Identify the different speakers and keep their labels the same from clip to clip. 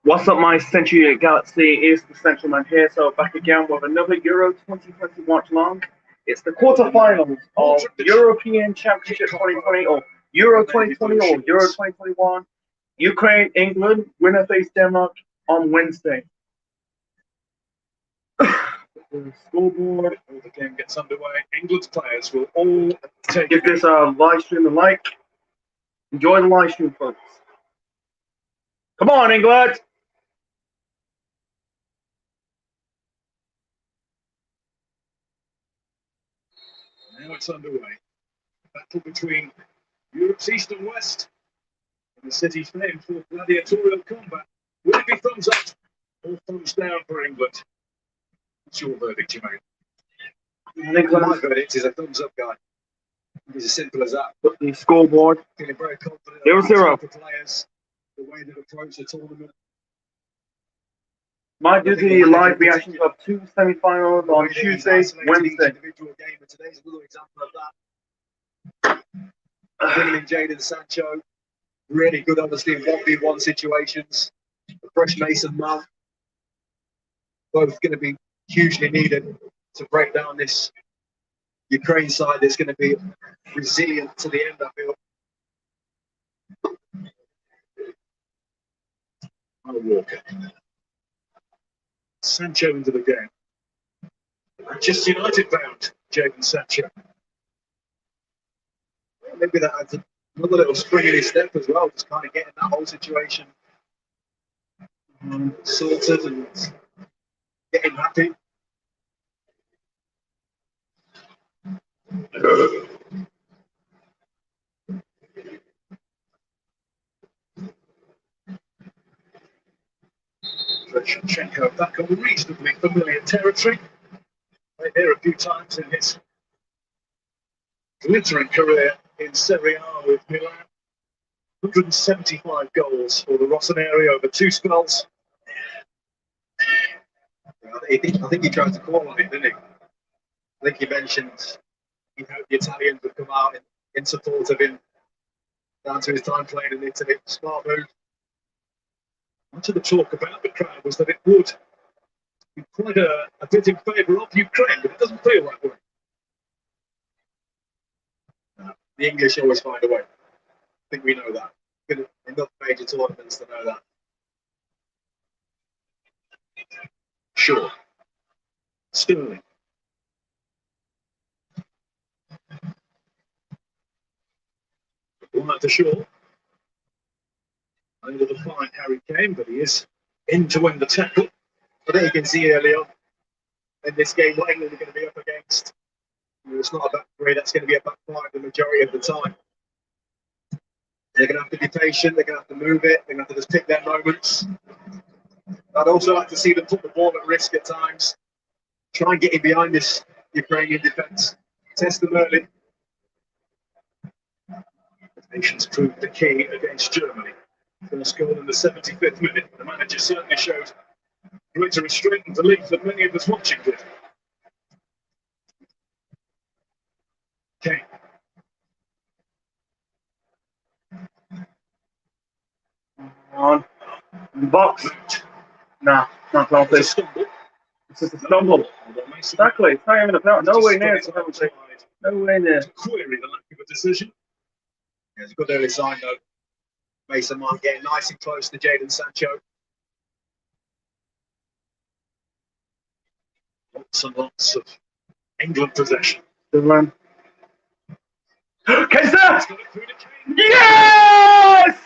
Speaker 1: What's up, my Century Galaxy? Is the Central Man here? So back again with another Euro 2020 watch along. It's the quarterfinals of European Championship 2020 or Euro 2020 or Euro 2021. Ukraine, England, winner face Denmark on Wednesday. The scoreboard.
Speaker 2: The game gets underway. England's players will all
Speaker 1: give this live stream a like. Enjoy the live stream, folks. Come on, England!
Speaker 2: Now it's underway. Battle between Europe's east and west, and the city's famed for gladiatorial combat. Will it be thumbs up or thumbs down for England? What's your verdict, Jermaine? My verdict is a thumbs up, guy. It's as simple as that.
Speaker 1: Put the scoreboard.
Speaker 2: Feeling very confident.
Speaker 1: 0-0.
Speaker 2: The players, the way they approach the tournament.
Speaker 1: Might do the live reactions of two semi-finals on Tuesday, Wednesday.
Speaker 2: Individual game, and today's another example of that. Bringing in Jadon Sancho, really good, obviously, in 1v1 situations. The fresh Mason Mount, both going to be hugely needed to break down this Ukraine side that's going to be resilient to the end, I feel. Walker. Sancho into the game. Manchester United bound, Jadon Sancho. Maybe that adds another little spring in his step as well, just kind of getting that whole situation sorted and getting happy. Shevchenko back on reasonably familiar territory. Played here a few times in his glittering career in Serie A with Milan. 175 goals for the Rossoneri over two spells. I think he tried to call on it, didn't he? I think he mentioned he hoped the Italians would come out in support of him down to his time playing in Italy. Smart move. Much of the talk about the crowd was that it would be quite a bit in favour of Ukraine, but it doesn't feel that way. The English always find a way. I think we know that. Been enough major tournaments to know that. Sure. Sterling. One out to Shaw. Under the fine Harry Kane, but he is in to win the tackle. I think you can see early on in this game what England are going to be up against. It's not a back three, that's going to be a back five the majority of the time. They're going to have to be patient, they're going to have to move it, they're going to have to just pick their moments. I'd also like to see them put the ball at risk at times. Try and get in behind this Ukrainian defence. Test them early. Patience proved the key against Germany. First goal in the 75th minute. The manager certainly showed greater restraint and belief than many of us watching did. Kane.
Speaker 1: On box. Nah, not penalty. It's just a stumble. Exactly. It's not even a penalty. No way near. No way near.
Speaker 2: Query the lack of a decision. Yeah, it's a good early sign though. Mason Mount getting nice and close to Jadon Sancho. Lots and lots of England possession.
Speaker 1: Good run. Kaiser! Yes!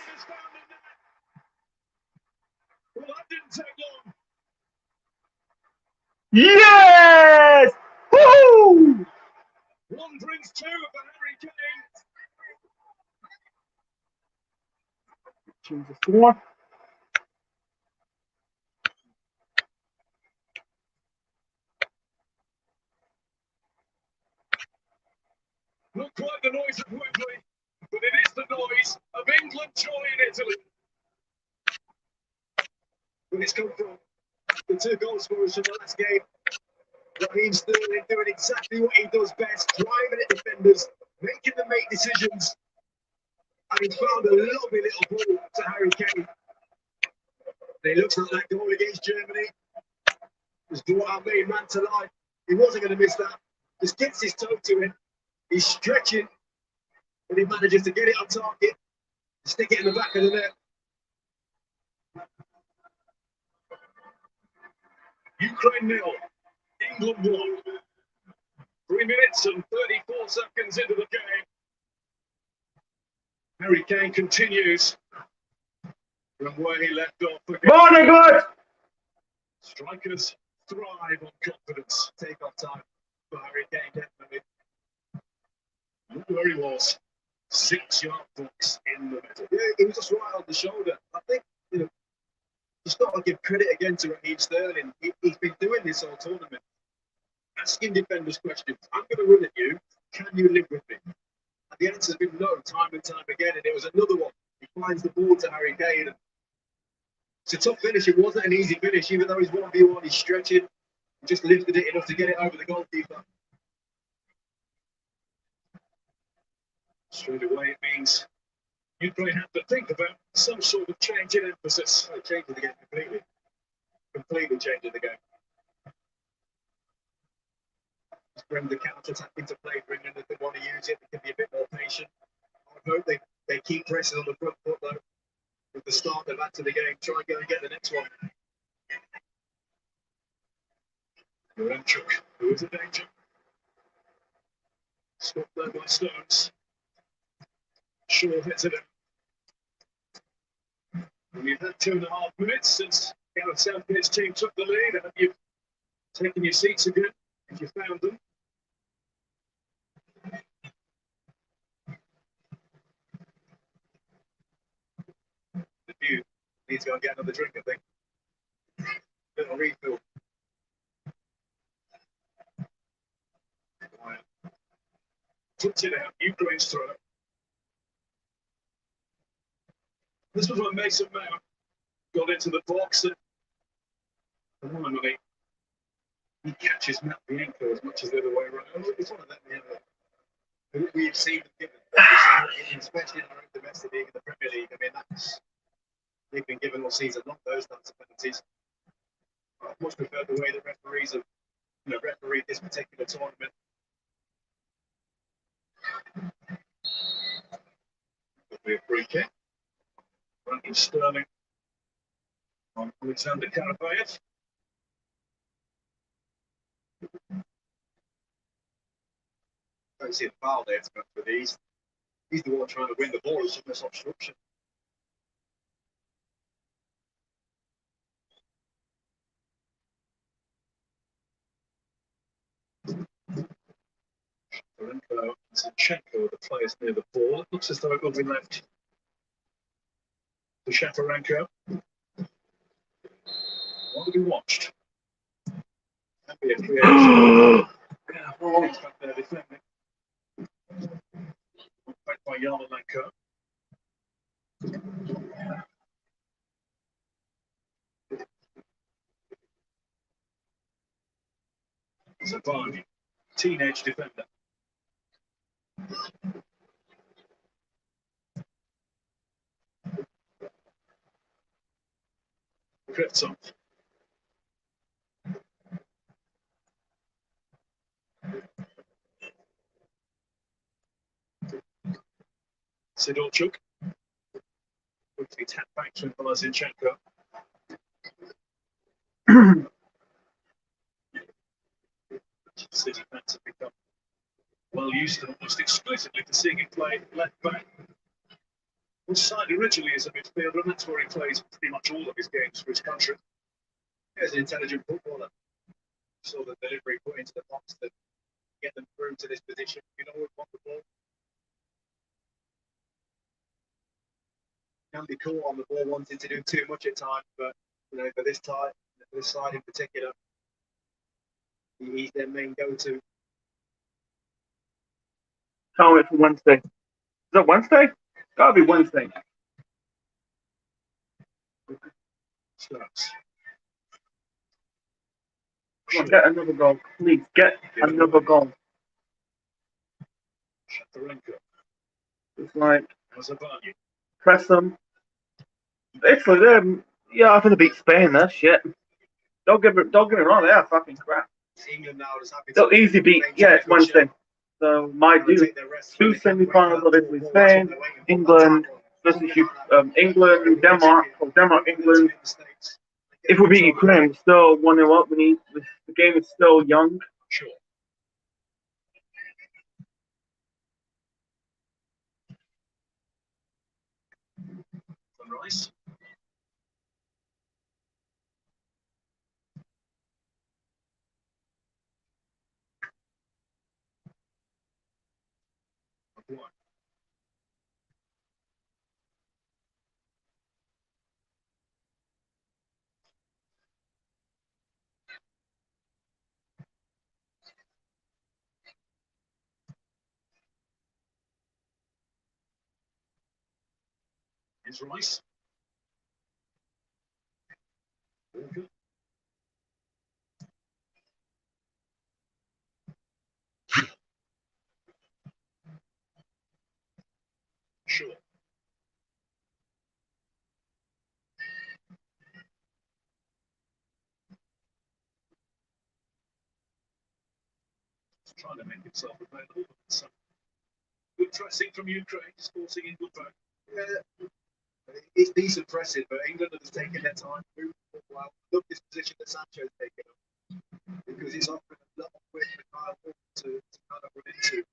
Speaker 2: Well, that didn't take long.
Speaker 1: Yes! Woo!
Speaker 2: One brings two for Harry Kane.
Speaker 1: Change the score.
Speaker 2: Not quite the noise of Wembley, but it is the noise of England joy in Italy. When it's come from the two goal scorers from the last game, Raheem Sterling doing exactly what he does best, driving at defenders, making them make decisions. And he found a lovely little ball to Harry Kane. And it looks like that goal against Germany was brought out main man to life. He wasn't going to miss that. Just gets his toe to it. He's stretching, but he manages to get it on target, stick it in the back of the net. Ukraine 0, England 1. 3 minutes and 34 seconds into the game. Harry Kane continues from where he left off.
Speaker 1: Morning, good!
Speaker 2: Strikers thrive on confidence. Take off time for Harry Kane, definitely. Look where he was. 6-yard box in the middle. Yeah, he was just right on the shoulder. I think, just got to give credit again to Raheem Sterling. He's been doing this all tournament. Asking defenders questions. I'm going to run at you. Can you live with me? And the answer's been no, time and time again. And it was another one. He finds the ball to Harry Kane. It's a tough finish. It wasn't an easy finish, even though he's 1v1, he's stretching. He just lifted it enough to get it over the goalkeeper. Straight away, it means Ukraine have to think about some sort of change in emphasis. Changing the game completely. Completely changing the game. Just bring the counter-attack into play, bring in if they want to use it, they can be a bit more patient. I hope they keep pressing on the front foot, though, with the start they've had to the game. Try and go and get the next one. Remchuk, who is a danger. Stopped there by Stones. Shaw hits it in. We've had 2.5 minutes since Gareth Southgate's team took the lead. Have you taken your seats again, if you found them? The view needs to go and get another drink, I think. Little refill. Puts it out, Ukraine's throw. This was when Mason Mount got into the box and finally he catches Matt Bianco as much as the other way around. It's one of them, we've seen them given, especially in our own domestic league and the Premier League. I mean, they've been given all season long those types of penalties. I much prefer the way the referees have refereed this particular tournament. It'll be a free kick. Brandon Sterling on Alexander Karabayev. I don't see a foul there to go for these. He's the one trying to win the ball. It's just obstruction. Zinchenko are the players near the ball. It looks as though it will be left to Shaparenko. What have we watched? That'd be a creation. Back there defending. Back by Yarmolenko. Zavani, teenage defender. Krivtsov. Sidorchuk. Quickly tapped back to Zinchenko. City fans have become well used to almost exclusively to seeing him play left back. Was signed originally as a midfielder, and that's where he plays pretty much all of his games for his country. He's an intelligent footballer. Saw the delivery put into the box to get them through to this position. You know, we want the ball. Can be caught on the ball wanting to do too much at times, but for this side in particular, he's their main go-to.
Speaker 1: Can't wait for Wednesday. Is that Wednesday? Gotta be Wednesday.
Speaker 2: Starts.
Speaker 1: Come on, get another goal. Please, get another goal.
Speaker 2: Shaparenko.
Speaker 1: It's like,
Speaker 2: Zavani.
Speaker 1: press them. It's like them. Yeah, I think they beat Spain there. Shit. Don't get me wrong. They are fucking crap.
Speaker 2: England now is happy
Speaker 1: They'll
Speaker 2: to
Speaker 1: easy beat. Yeah, it's Wednesday. So my two semi-finals of Italy, Spain, England versus England, Denmark, or Denmark, England. If we beat Ukraine, we're still 1-0 up. The game is still young.
Speaker 2: Sure. Sunrise. Is Rice. Sure. He's trying to make himself available. So good pressing from Ukraine, sporting in good back. Yeah, it's decent pressing, but England are just taking their time. Well, look this position that Sancho's taken up because he's offering a lot of width for Kyle Walker to kind of run into.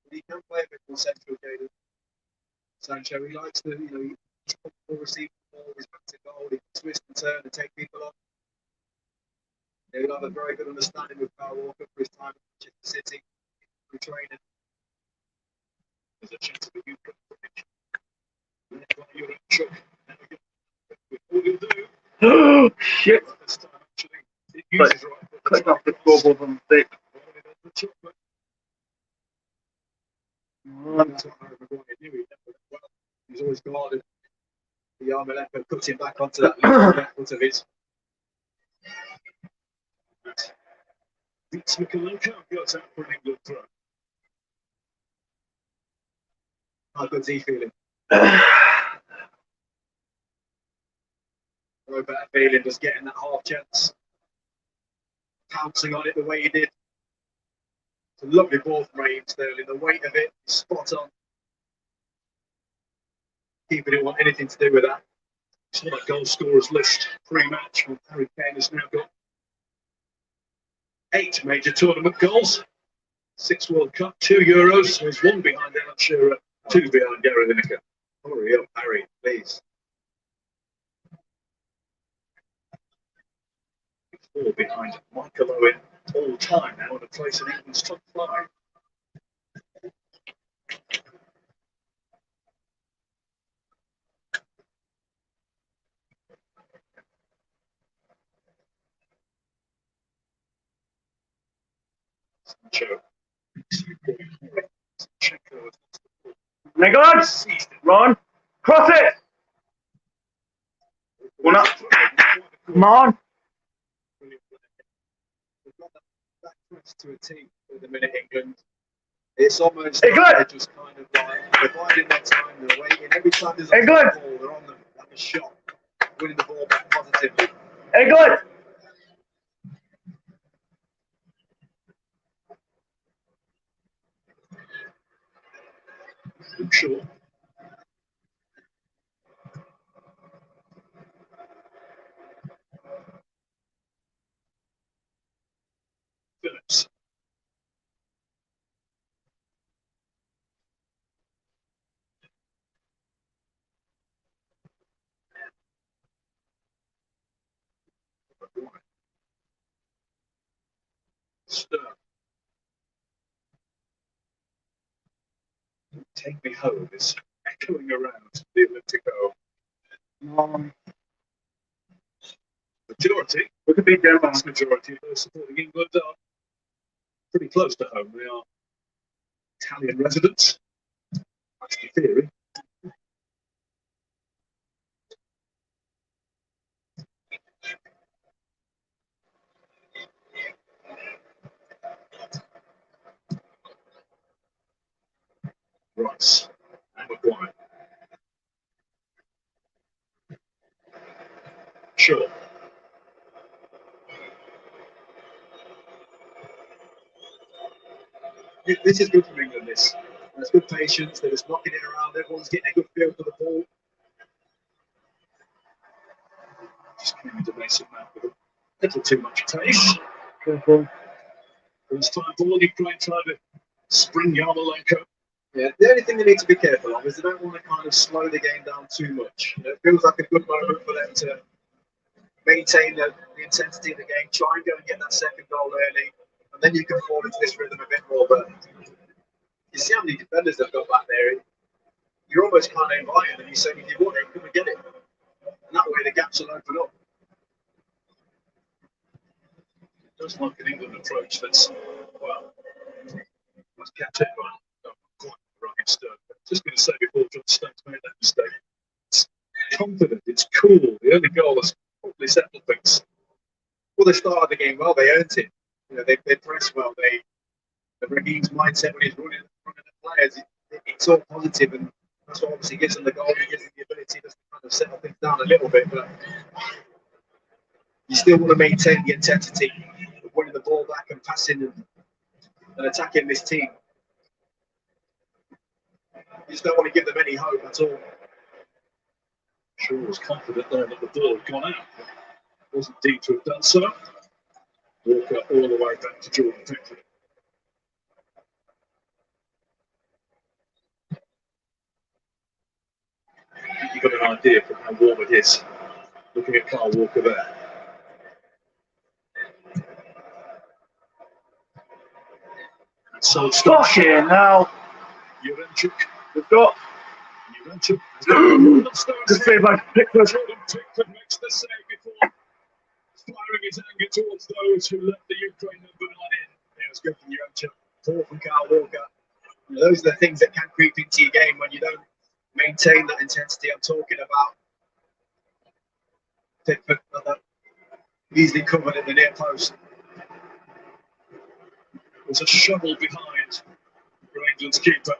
Speaker 2: But he can play a bit more central, Jadon Sancho. He likes to, he's comfortable receiving the ball, he's back to goal, he can twist and turn and take people on. He'll have a very good understanding of Kyle Walker for his time at Manchester City through training. There's a chance of a Ukraine footage.
Speaker 1: Oh shit! But click off the scoreboard from mistake.
Speaker 2: He's always guarded the Yarmolenko, puts him back onto that left foot of his. Beats Mikalenko, goes out for an England throw. How good's he feeling? No better feeling just getting that half chance. Pouncing on it the way he did. It's a lovely ball from Raheem Sterling. The weight of it, spot on. Keeper didn't want anything to do with that. It's not a goal scorers list pre-match. Harry Kane has now got 8 major tournament goals, 6 World Cup, 2 Euros. So he's 1 behind Alan Shearer, 2 behind Gary Lineker. Hurry up, Harry, please. 4 behind Michael Owen, all time now in a place in England's top 5.
Speaker 1: Nicholas, run, cross it. One up. Come on.
Speaker 2: We've got that press to a team for the minute England. It's almost
Speaker 1: England.
Speaker 2: Like they're just kind of like they're biding their time, they're waiting. Every time there's a
Speaker 1: England.
Speaker 2: ball, they're on them like a shot, winning the ball back positively.
Speaker 1: England.
Speaker 2: Sure. Phillips. Stern. Take Me Home is echoing around the Olympic home. Majority,
Speaker 1: We could beat Denmark.
Speaker 2: vast majority of those supporting England are pretty close to home. They are Italian residents. That's the theory. Rice and Maguire. Sure. This is good for England, this. There's good patience, they're just knocking it around, everyone's getting a good feel for the ball. Just coming into basic now with a little too much pace.
Speaker 1: Careful.
Speaker 2: First time ball, Ukraine trying to spring Yarmolenko. Yeah, the only thing they need to be careful of is they don't want to kind of slow the game down too much. You know, it feels like a good moment for them to maintain the intensity of the game, try and go and get that second goal early, and then you can fall into this rhythm a bit more. But you see how many defenders they've got back there. You're almost kind of inviting them. You say, if you want it, come and get it. And that way the gaps will open up. Just like an England approach that's, well, was kept in by not quite Ryan Stone. Just going to say before John Stones made that mistake, it's confident, it's cool. The only goal has probably settled things. Well, they started the game well, they earned it. You know, they pressed well. The Raheem's mindset when he's running the players, it's all positive, and that's what obviously gives them the goal and gives them the ability to kind of settle things down a little bit. But you still want to maintain the intensity of winning the ball back and passing and attacking this team. You just don't want to give them any hope at all. Shaw was confident there that the ball had gone out. Wasn't deep to have done so. Walker all the way back to Jordan Pickford. You've got an idea from how warm it is looking at Kyle Walker there. And so
Speaker 1: Stop here now.
Speaker 2: Jurenchuk.
Speaker 1: We've got.
Speaker 2: Jurenchuk.
Speaker 1: Good save by Pickford.
Speaker 2: Jordan Pickford makes the save before firing his anger towards those who let the Ukraine number 9 in. It was good from Jurenchuk. Poor from Kyle Walker. You know, those are the things that can creep into your game when you don't maintain that intensity I'm talking about. Pickford easily covered at the near post. There's a shovel behind for England's keeper.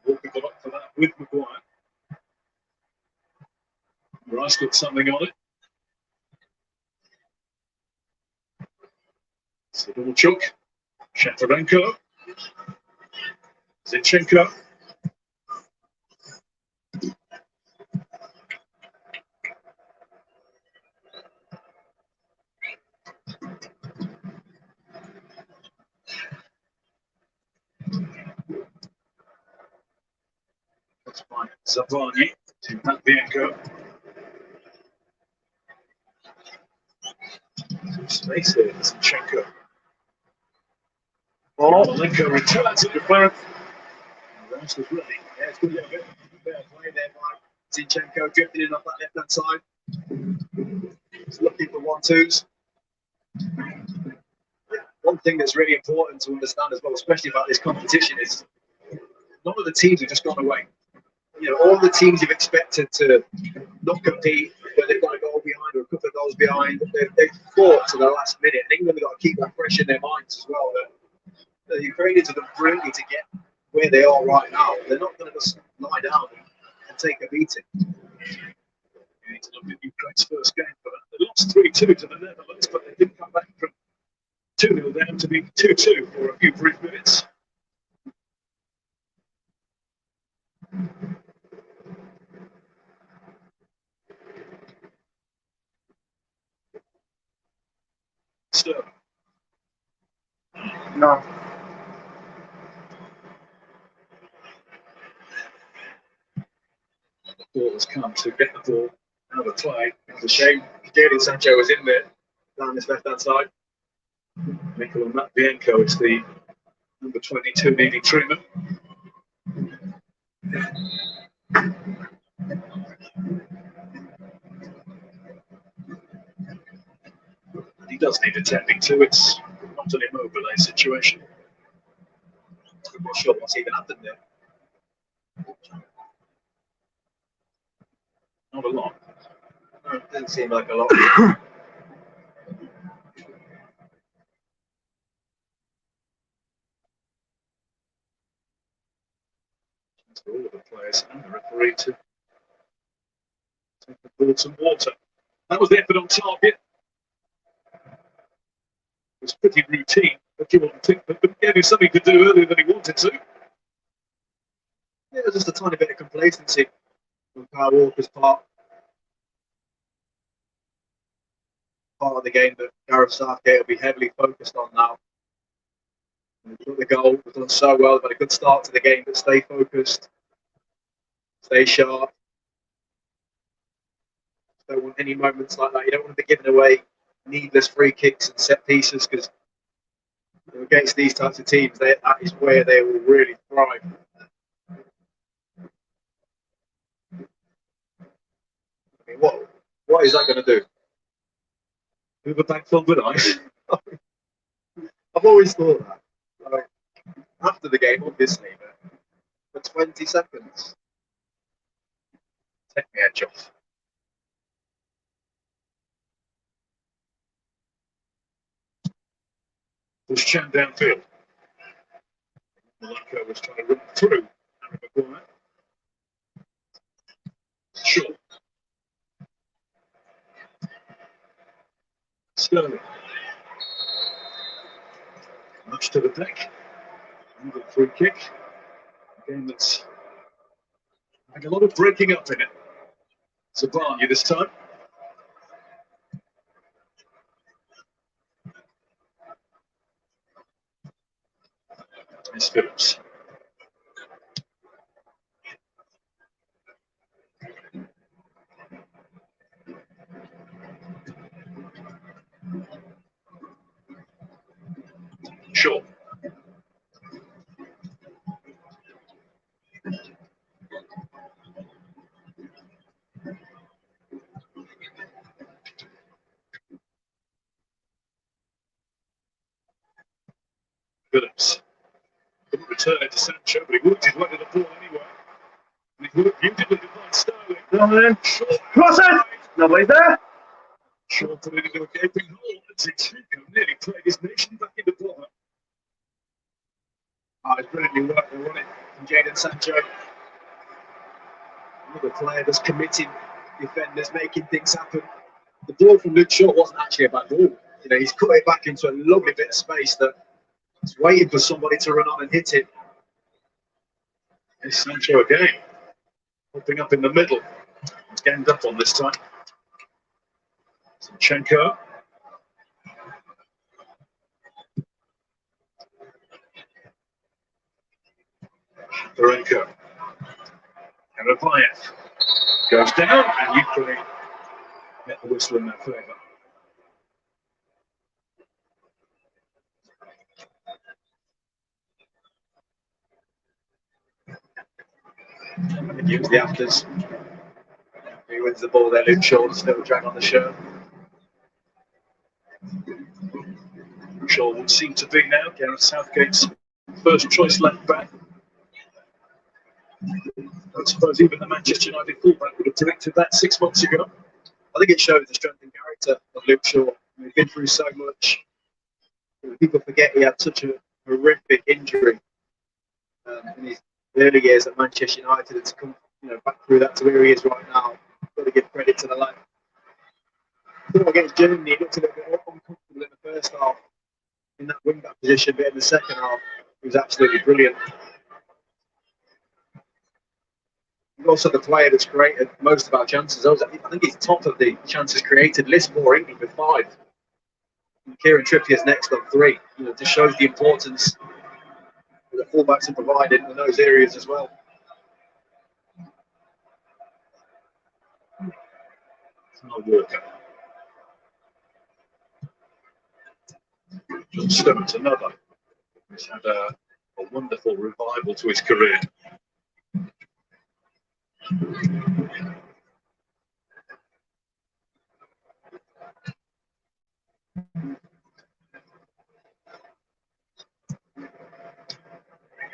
Speaker 2: Walker got up for that with Maguire. Rice got something on it. Sidorchuk, Shatarenko, Zinchenko. That's by Zavani to Matvienko. Some space there, Zinchenko. Yarmolenko returns it to clearance. Rice was ready. Yeah, it's good little bit of play there by Zinchenko, drifting in off that left-hand side. He's looking for 1-2s. One thing that's really important to understand as well, especially about this competition, is none of the teams have just gone away. You know, all the teams you've expected to not compete, but they've got a goal behind or a couple of goals behind, they've fought to the last minute. And England have got to keep that fresh in their minds as well. That the Ukrainians have done brilliantly to get where they are right now. They're not going to just lie down and take a beating. You need to look at Ukraine's first game for that. They lost 3-2 to the Netherlands, but they did come back from 2-0 down to be 2-2 for a few brief minutes. Sterling.
Speaker 1: No.
Speaker 2: The ball has come to get the ball out of play. It's a shame Jadon Sancho was in there down this left-hand side. Nikola Matvienko is the number 22 needing treatment. He does need attending to. It's not an immobile situation. I'm not sure what's even happened there. Not a lot. No, it doesn't seem like a lot.
Speaker 3: That's for all of the players and the referee to take the ball some water. That was the effort on target. It was pretty routine, but gave him something to do earlier than he wanted to.
Speaker 2: Yeah, just a tiny bit of complacency on Kyle Walker's part. Part of the game that Gareth Southgate will be heavily focused on now. We've got the goal, we've done so well, but a good start to the game, but stay focused, stay sharp. Don't want any moments like that. You don't want to be giving away needless free kicks and set pieces, because against these types of teams, that is where they will really thrive. I mean, what is that going to do?
Speaker 3: Move a back from behind.
Speaker 2: I've always thought that. Like, after the game, obviously, but for 20 seconds.
Speaker 3: Take the edge off. Push Chan downfield. Malaka was trying to run through Harry Maguire. Short. Sterling. Much to the deck. Another free kick. A game that's having a lot of breaking up in it. Zabani this time. It's Phillips. Short. Phillips. Couldn't return it to Sancho, but he worked his way to the ball anyway. And he worked beautifully to find Sterling.
Speaker 1: Sterling. Cross it! Nobody's there.
Speaker 3: Short put it into a gaping hole. Zinchenko nearly played his nation back into bother.
Speaker 2: It's brilliantly worked, they won it from Jadon Sancho. Another player that's committing defenders, making things happen. The ball from Luke Shaw wasn't actually a bad ball. You know, he's cut it back into a lovely bit of space that he's waiting for somebody to run on and hit it.
Speaker 3: It's Sancho again. Popping up in the middle. He's ganged up on this time. Zinchenko. Barenko. Karavayev goes down, and Ukraine get the whistle in their favour.
Speaker 2: And use the afters. He wins the ball there, Luke Shaw, still drag on the shirt.
Speaker 3: Shaw would seem to be now Gareth Southgate's first choice left back. I suppose even the Manchester United fullback would have predicted that 6 months ago.
Speaker 2: I think it shows the strength and character of Luke Shaw. He's been through so much. People forget he had such a horrific injury in his early years at Manchester United, and to come back through that to where he is right now. Got to give credit to the lad. I thought against Germany, he looked a little bit uncomfortable in the first half in that wing back position, but in the second half, he was absolutely brilliant. He's also the player that's created most of our chances. I think he's top of the chances created list for England with 5. And Kieran Trippier's next on 3. Just shows the importance that the fullbacks are provided in those areas as well.
Speaker 3: Walker. John Stones, another. He's had a wonderful revival to his career.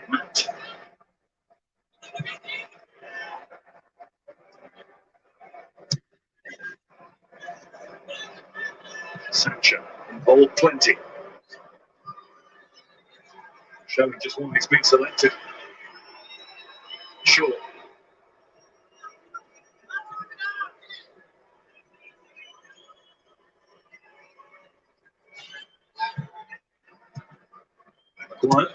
Speaker 3: Matt. Sancho in bold plenty. Showing just one he's been selected. short. Quiet.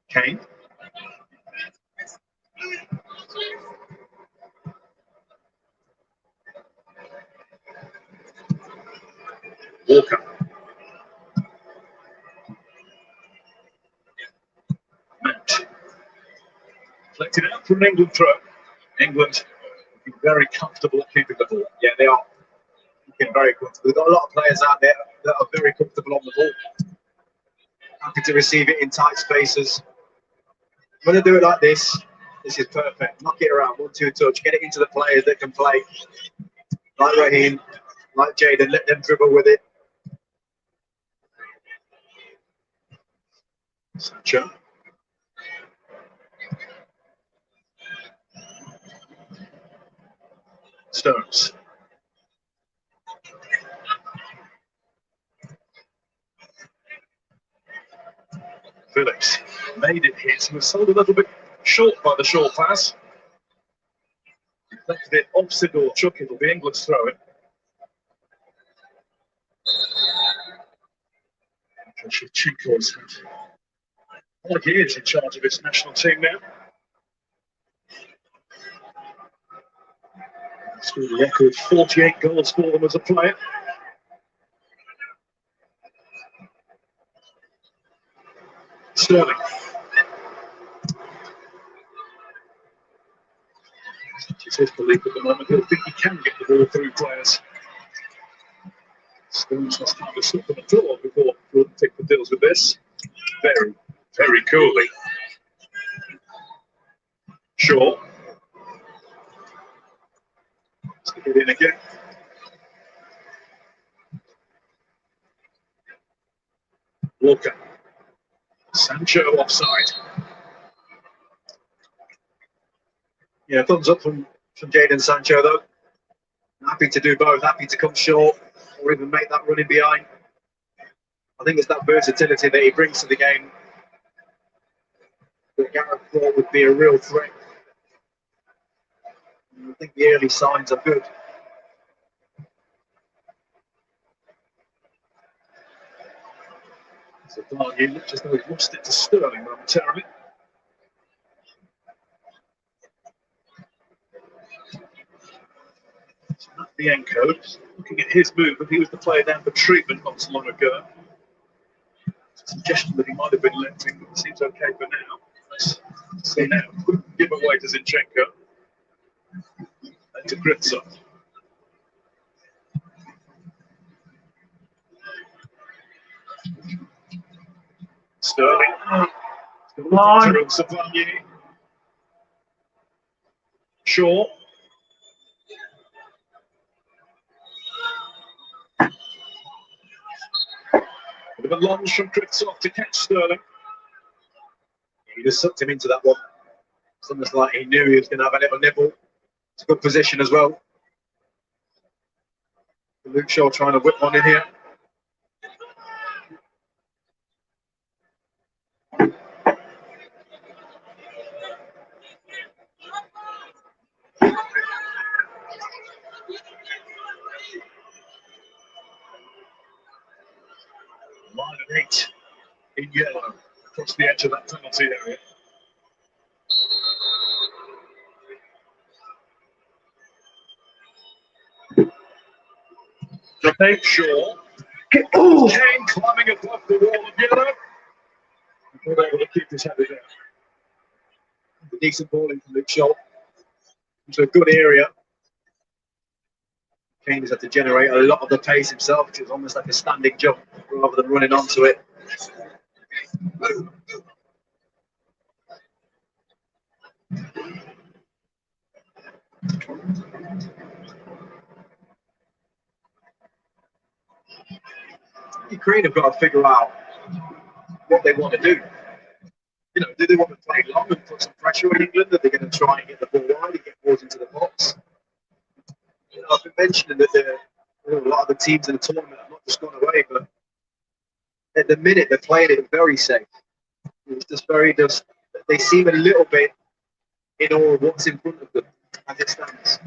Speaker 3: Kane. Walker. Mount. Collected out for an England throw. England looking very comfortable at keeping the ball.
Speaker 2: Yeah, they are looking very comfortable. We've got a lot of players out there that are very comfortable on the ball. Happy to receive it in tight spaces. When they do it like this is perfect. Knock it around, 1-2 touch, get it into the players that can play. Like Raheem, like Jaden, let them dribble with it.
Speaker 3: Sancho. Stones. Phillips made it his and was sold a little bit short by the short pass. Left it off Sidorchuk. It'll be England's throw in. Shevchenko's had 5 years in charge of his national team now. Scored a record 48 goals for them as a player. Sterling. It's his belief at the moment. He'll think he can get the ball through players. Stones must have a slip on the floor before Jordan Pickford deals with this. Very, very coolly. Shaw. Let's get in again. Walker. Sancho offside.
Speaker 2: Yeah, thumbs up from Jadon Sancho though. Happy to do both, happy to come short or even make that run in behind. I think it's that versatility that he brings to the game that Gareth thought would be a real threat. I think the early signs are good.
Speaker 3: So Varney looked as though he'd lost it to Sterling momentarily. So that's the end code. Looking at his movement, he was the player down for treatment not so long ago. Suggestion that he might have been limping, but it seems okay for now. Let's see now. Give away to Zinchenko. And to Kritsov. Sterling.
Speaker 1: Line.
Speaker 3: Shaw. Bit of a lunge from Kritsov to catch Sterling.
Speaker 2: He just sucked him into that one. It's almost like he knew he was going to have a little nibble. It's a good position as well. Luke Shaw trying to whip one in here.
Speaker 3: Line of 8 in yellow across the edge of that penalty area.
Speaker 1: Okay.
Speaker 3: Shaw.
Speaker 1: Oh!
Speaker 3: Kane climbing above the wall of yellow. Not able to keep his head down.
Speaker 2: A decent ball in from Luke Shaw. Into a good area. Kane has had to generate a lot of the pace himself, which is almost like a standing jump rather than running onto it. Ukraine have got to figure out what they want to do. You know, do they want to play long and put some pressure on England? Are they going to try and get the ball wide and get balls into the box? You know, I've been mentioning that a lot of the teams in the tournament have not just gone away, but at the minute they're playing it very safe. It's just they seem a little bit in awe of what's in front of them as it stands.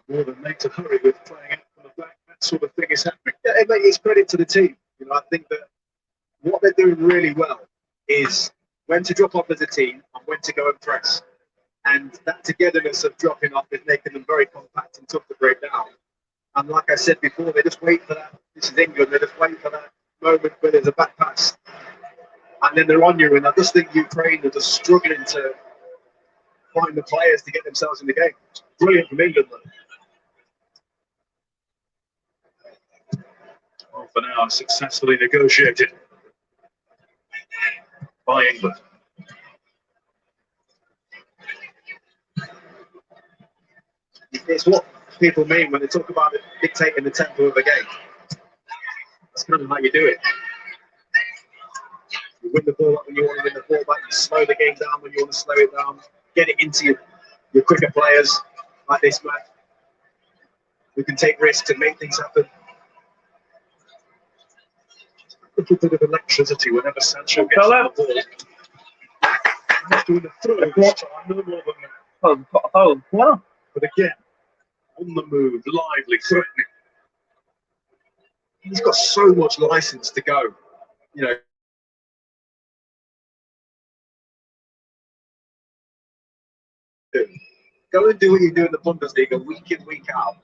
Speaker 3: More than made to hurry with playing out from the back, that sort of thing is happening.
Speaker 2: Yeah, it's credit to the team. You know, I think that what they're doing really well is when to drop off as a team and when to go and press. And that togetherness of dropping off is making them very compact and tough to break down. And like I said before, they just wait for that. This is England. They just wait for that moment where there's a back pass, and then they're on you. And I just think Ukraine are just struggling to find the players to get themselves in the game. It's brilliant from England, though.
Speaker 3: Half an hour successfully negotiated by England.
Speaker 2: It's what people mean when they talk about dictating the tempo of a game. That's kind of how you do it. You win the ball up when you want to win the ball back. You slow the game down when you want to slow it down. Get it into your quicker players like this man, who can take risks and make things happen.
Speaker 3: A little bit of electricity whenever Sancho gets on the ball. He's doing a throw this time, no more than that. But again, on the move, lively, threatening.
Speaker 2: He's got so much license to go. You know, go and do what you do in the Bundesliga week in, week out,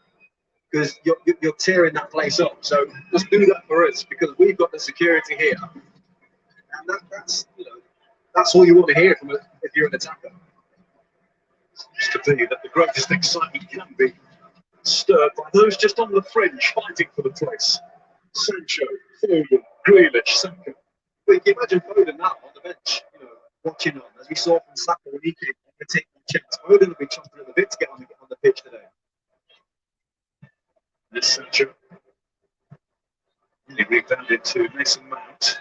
Speaker 2: because you're tearing that place up. So just do that for us, because we've got the security here, and that's that's all you want to hear from it if you're an attacker.
Speaker 3: Seems to be that the greatest excitement can be stirred by those just on the fringe fighting for the place. Sancho, Foden, Grealish, Saka.
Speaker 2: But you can imagine Foden now on the bench, watching on, as we saw from Saka when he came on, taking the chance. Foden will be chomping at the bit to get on the pitch today.
Speaker 3: This Sancho really rebounded to Mason Mount.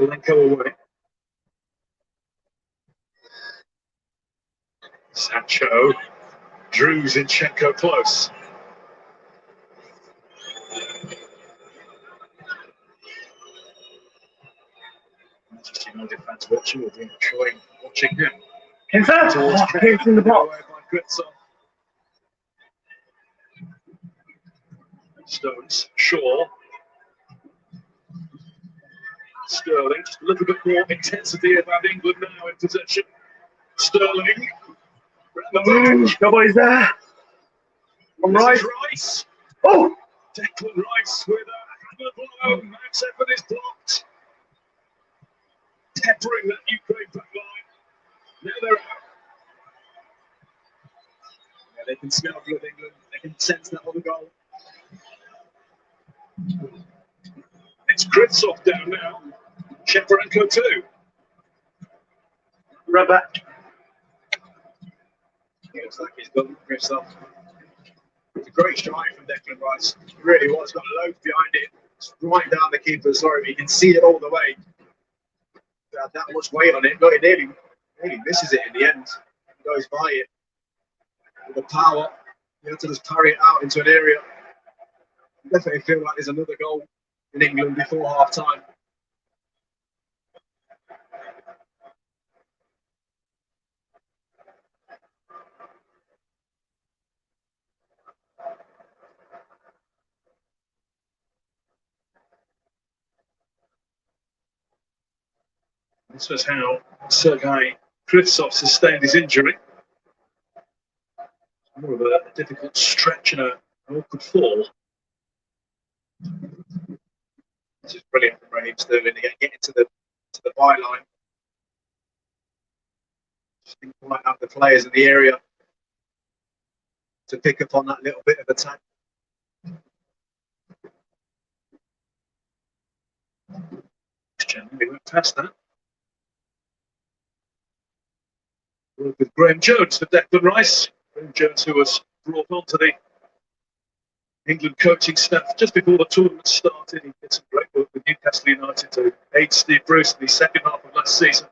Speaker 3: Milenko away. Sancho drew Zinchenko close. Manchester United fans watching will be enjoying watching him.
Speaker 1: Inside! It's in the box.
Speaker 3: Stones, Shaw, Sterling, just a little bit more intensity about England now in possession. Sterling,
Speaker 1: Nobody's there. I'm right.
Speaker 3: Rice.
Speaker 1: Oh!
Speaker 3: Declan Rice with a hammer blow. Max Effort is blocked. Peppering that Ukraine back line. Now they're out.
Speaker 2: Yeah, they can smell blood, England. They can sense that other goal.
Speaker 3: It's Kritsov down now. Shevchenko too.
Speaker 1: Right back.
Speaker 2: It looks like he's done Kritsov. It's a great strike from Declan Rice. It really was. Got loads behind it. It's right down the keeper's sorry, but you can see it all the way. It had that much weight on it. But it nearly misses it in the end. It goes by it. With the power, you have to just parry it out into an area. I definitely feel like there's another goal in England before half time.
Speaker 3: This was how Sergei Kritsov sustained his injury. More of a difficult stretch and an awkward fall.
Speaker 2: This is brilliant from Raheem Sterling to get into the byline. Just didn't quite have the players in the area to pick up on that little bit of attack.
Speaker 3: Generally went past that. Work with Graham Jones for Declan Rice. Graham Jones, who was brought onto the England coaching staff just before the tournament started. He did some great work with Newcastle United to aid Steve Bruce in the second half of last season.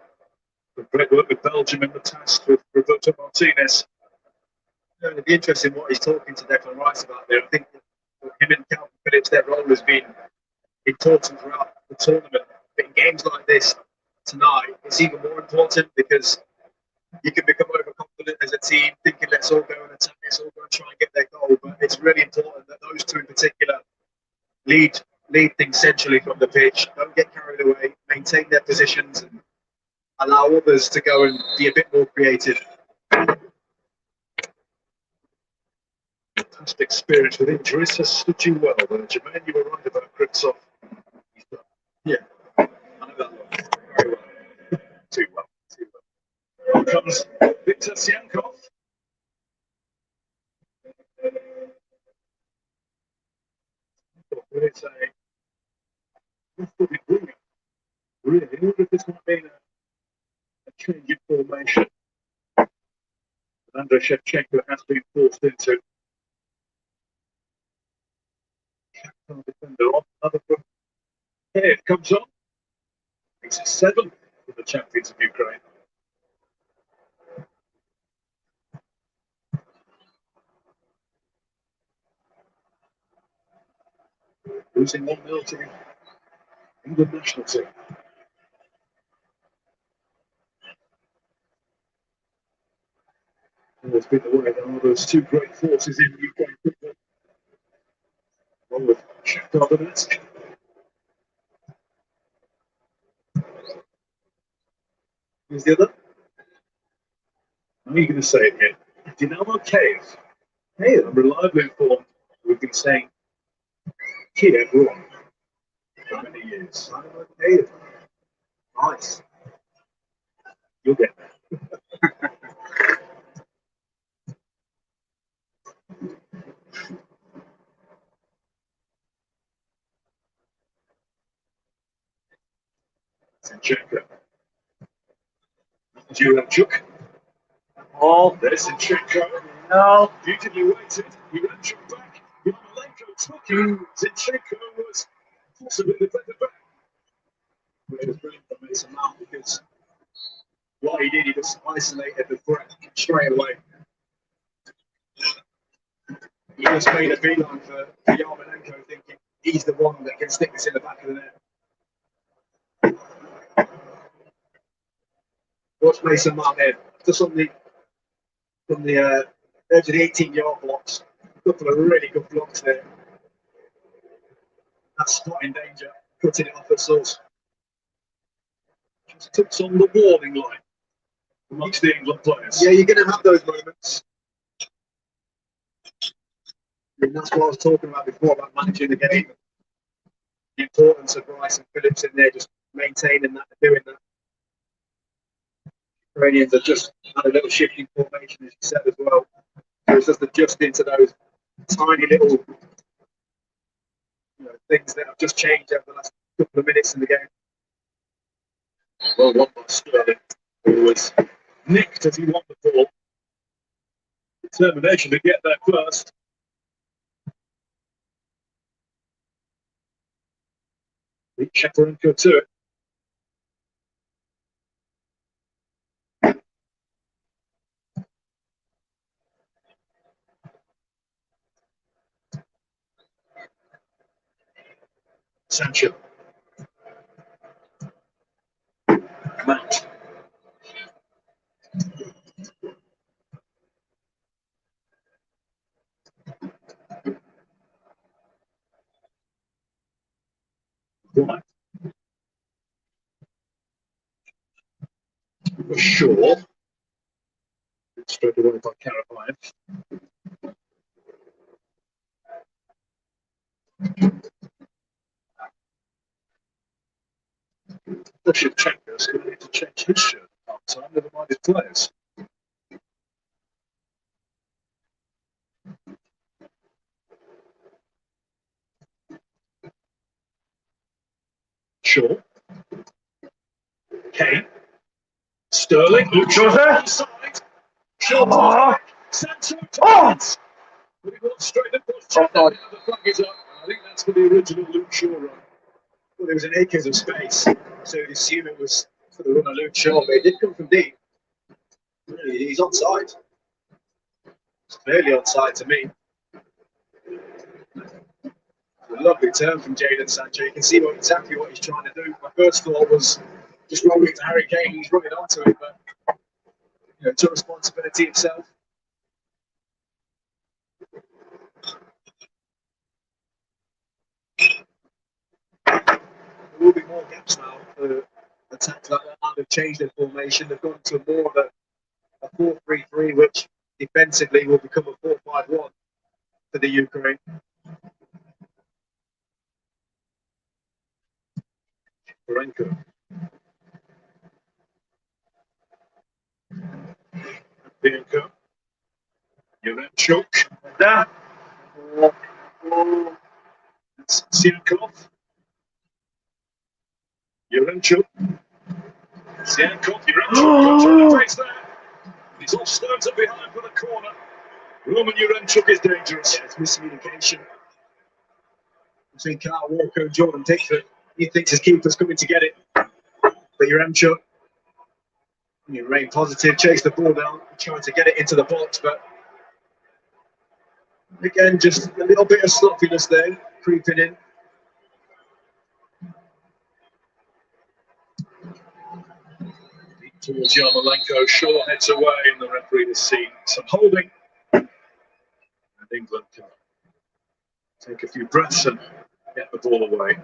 Speaker 3: But great work with Belgium in the task with Roberto Martinez.
Speaker 2: It'd be interesting what he's talking to Declan Rice about there. I think him and Calvin Phillips, their role has been important throughout the tournament. But in games like this tonight, it's even more important because you can become overconfident as a team, thinking let's all go and attack, let's all go and try and get their goal. But it's really important that those two in particular lead things centrally from the pitch, don't get carried away, maintain their positions, and allow others to go and be a bit more creative.
Speaker 3: Past experience with injuries has stood you well, though, Jermaine. You were right about Kritsov.
Speaker 2: Yeah, I know that one very well.
Speaker 3: Too well. Here comes Victor Siankov. It's a left-footed winger. Really, I wonder if this might be a change in formation. Andrei Shevchenko has been forced into. Defender on another foot. Here it comes on. It's a 7 for the champions of Ukraine. Losing 1-0 to the England national team. It's been the way there are those two great forces in Ukraine football. One with Shakhtar Donetsk. Who's the other? How are you going to say it again? Dynamo Kiev. Hey, I'm reliably informed we've been saying Kiev wrong for many years.
Speaker 2: Dynamo Kiev. Nice.
Speaker 3: You'll get there. Zinchenko. Juranchuk.
Speaker 1: Oh,
Speaker 3: There's Zinchenko.
Speaker 1: no.
Speaker 3: Beautifully weighted. Juranchuk back. Yarmolenko took him. Zinchenko was possibly the better back.
Speaker 2: But it was brilliant from Mason Mount because what he did, he just isolated the threat straight away. He just made a beeline for Yarmolenko, thinking he's the one that can stick this in the back of the net. Watch Mason Mount there, just on the edge of the 18-yard blocks. A couple of really good blocks there. That's spot in danger, cutting it off at source.
Speaker 3: Just tucks on the warning line amongst the England players.
Speaker 2: Yeah, you're going to have those moments. And that's what I was talking about before, about managing the game. The importance of Rice and Phillips in there, just maintaining that, doing that. Ukrainians have just had a little shift in formation, as you said as well. So it's just adjusting to those tiny little things that have just changed over the last couple of minutes in the game.
Speaker 3: Well, one by Sterling, who was nicked as he won the ball. Determination to get there first. Beat Shevchenko to it. Sancho. Matt. Right. Sure. Straight away by Karabayev. Shevchenko's going to need to change his shirt half time, never mind his players. Sure. Kane. Sterling. Luke Shaw inside. Shaw. Sancho.
Speaker 1: Oh!
Speaker 3: But he got straight across. The flag is up. I think that's for the original Luke Shaw run.
Speaker 2: Well, there was an acres of space, so you'd assume it was for the run of Luke Shaw, but it did come from deep. Really, he's onside. It's clearly onside to me. A lovely turn from Jadon Sancho. You can see exactly what he's trying to do. My first thought was just rolling to Harry Kane. He's running onto it, but took responsibility himself. There will be more gaps now for attacks like that. They've changed their formation. They've gone to more of a 4-3-3, which defensively will become a 4-5-1 for the Ukraine.
Speaker 3: Renko. Bianco. Yaremchuk.
Speaker 1: Da.
Speaker 3: Siankov. Yaremchuk. Siankov. Yaremchuk comes on the face there. He's off stones up behind for the corner. Roman Yaremchuk is dangerous.
Speaker 2: Yeah, it's miscommunication between Kyle Walker and Jordan Pickford. He thinks his keeper's coming to get it. But Yaremchuk, you remain positive, chase the ball down, trying to get it into the box, but again, just a little bit of sloppiness there, creeping in.
Speaker 3: Towards Yarmolenko, Shaw heads away, and the referee has seen some holding. And England can take a few breaths and get the ball away.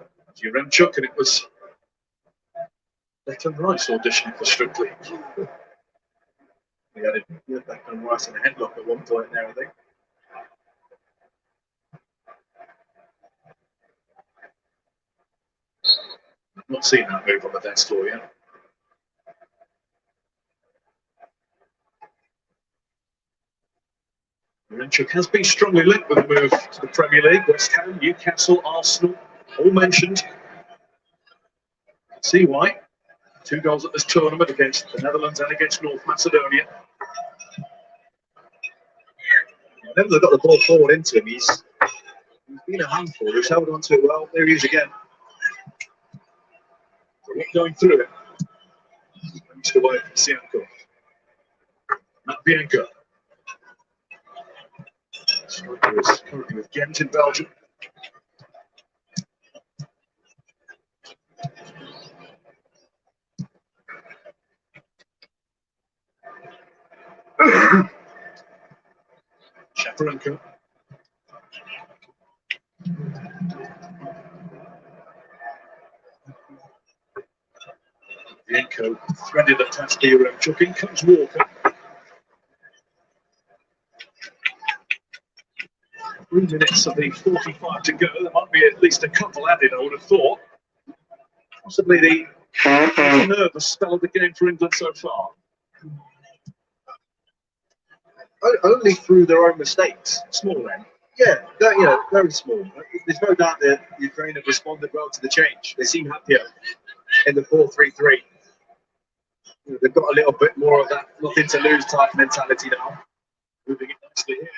Speaker 3: Yaremchuk, and it was Declan Rice auditioning for Strictly.
Speaker 2: We had Declan Rice in a headlock at one point there, I think.
Speaker 3: I've not seen that move on the dance floor yet. Yaremchuk has been strongly linked with a move to the Premier League. West Ham, Newcastle, Arsenal, all mentioned. See why. 2 goals at this tournament against the Netherlands and against North Macedonia.
Speaker 2: Whenever they've got the ball forward into him, he's been a handful. He's held on to it well. There he is again.
Speaker 3: Not going through it. Reached away from Siankov. Matt Bianco. Striker is currently with Ghent in Belgium. Shaparenko. Bianco threaded at Yaremchuk. In comes Walker. 3 minutes of the 45 to go. There might be at least a couple added, I would have thought. Possibly the nervous spell of the game for England so far.
Speaker 2: Only through their own mistakes.
Speaker 3: Small end.
Speaker 2: Yeah, very small. There's no doubt that Ukraine have responded well to the change. They seem happier in the 4-3-3. They've got a little bit more of that nothing to lose type mentality now.
Speaker 3: Moving it nicely here.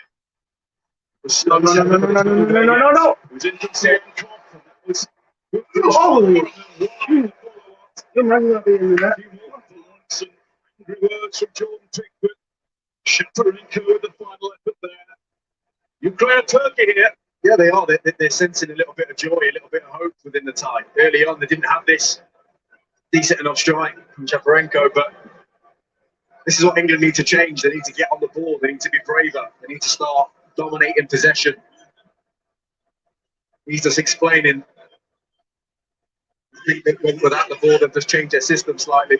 Speaker 1: No.
Speaker 3: It was in from Siankov, and that was
Speaker 1: Oh! I'm running up the end of that.
Speaker 3: some angry words from Jordan Pickford. Shaparenko with the final effort there. Ukraine are Turkey here.
Speaker 2: Yeah, they are. They're sensing a little bit of joy, a little bit of hope within the tie. Early on, they didn't have this decent enough strike from Shaparenko, but this is what England need to change. They need to get on the ball. They need to be braver. They need to start dominating possession. He's just explaining. I think they went without the ball. They've just changed their system slightly,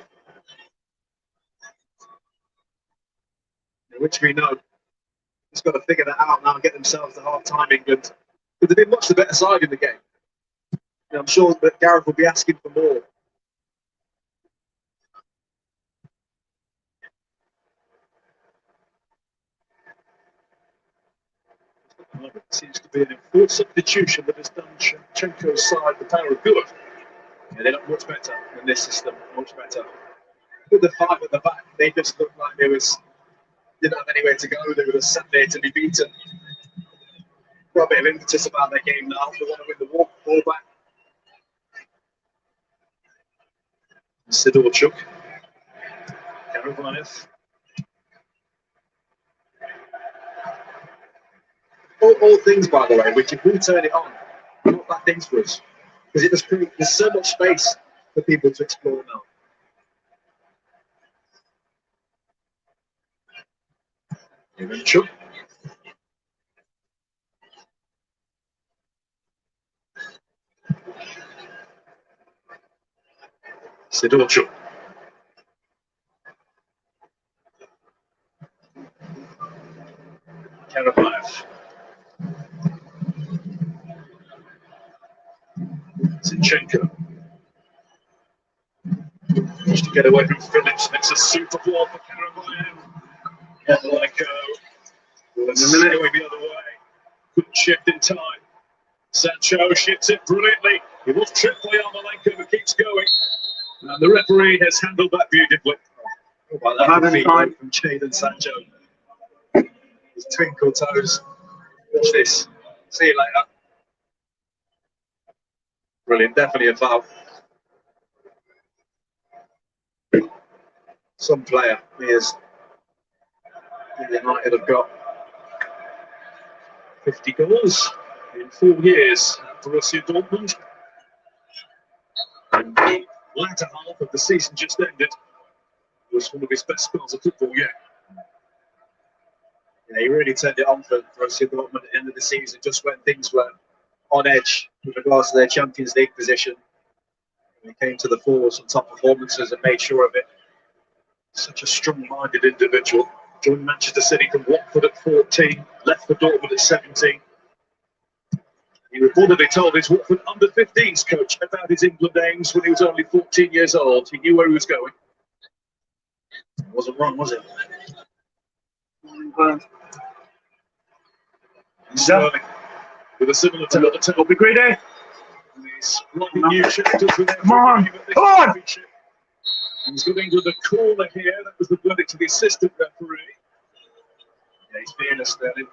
Speaker 2: which we know. Just got to figure that out now and get themselves to half-time, England. But they've been much the better side in the game. And I'm sure that Gareth will be asking for more.
Speaker 3: It seems to be an enforced substitution that has done Shevchenko's side the power of good.
Speaker 2: Yeah, they look much better in this system, much better. With the 5 at the back, they just looked like didn't have anywhere to go. They were just sat there to be beaten. Got a bit of impetus about their game now. They want to win the ball back.
Speaker 3: Sidorchuk. Karavayev.
Speaker 2: All things, by the way, which if we turn it on, not bad things for us. Because there's so much space for people to explore now.
Speaker 3: Eventually. Sidorcho. Karabayev. Zinchenko. Just to get away from Phillips, and it's a super ball for Karabayev. Yarmolenko. Going the other way. Couldn't shift in time. Sancho shifts it brilliantly. He was tripped by Yarmolenko, but keeps going. And the referee has handled that beautifully.
Speaker 2: That time from Jadon Sancho. His twinkle toes. Watch this. See you later. Brilliant. Definitely a foul. Some player is United have got
Speaker 3: 50 goals in 4 years at Borussia Dortmund. And the latter half of the season just ended was one of his best spells of football yet.
Speaker 2: Yeah, he really turned it on for Borussia Dortmund at the end of the season, just when things were on edge with regards to their Champions League position. He came to the fore with some top performances and made sure of it.
Speaker 3: Such a strong-minded individual. Joined Manchester City from Watford at 14, left for Dortmund at 17. He reportedly told his Watford under-15s coach about his England aims when he was only 14 years old. He knew where he was going.
Speaker 2: Wasn't wrong, was it?
Speaker 3: Sterling with a similar tail
Speaker 1: be great, eh?
Speaker 3: These new chapters with
Speaker 1: Come on! Come on!
Speaker 3: He's got England a corner here. That was the verdict of the assistant referee.
Speaker 2: Yeah, he's fearless, Sterling.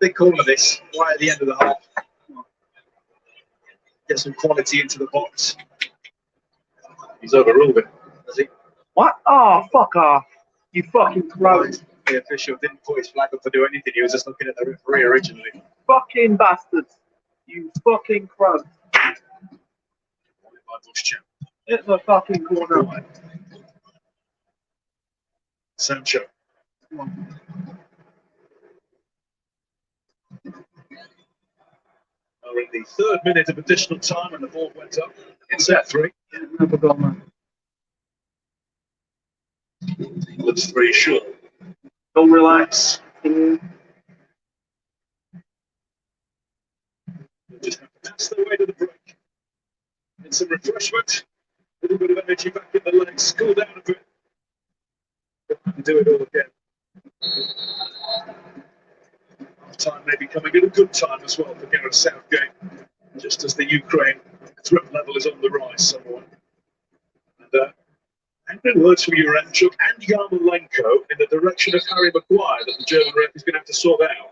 Speaker 2: Big corner this, right at the end of the half. Get some quality into the box.
Speaker 3: He's overruled it,
Speaker 2: has he?
Speaker 1: What? Oh, fuck off. You fucking clown.
Speaker 2: The official didn't put his flag up to do anything. He was just looking at the referee originally.
Speaker 1: Fucking bastards. You fucking crowd. It's a fucking corner.
Speaker 3: Sancho.
Speaker 1: Come on.
Speaker 3: We're in the 3rd minute of additional time and the ball went up in set 3.
Speaker 1: Another goal, man.
Speaker 3: England's 3 short.
Speaker 1: Don't relax.
Speaker 3: Just have to pass their way to the break. Get some refreshment. A little bit of energy back in the legs. Cool down a bit. And do it all again. Half-time may be coming at a good time as well for Gareth Southgate. Just as the Ukraine threat level is on the rise somewhat. And angry words from Yaremchuk and Yarmolenko in the direction of Harry Maguire that the German ref is going to have to sort out.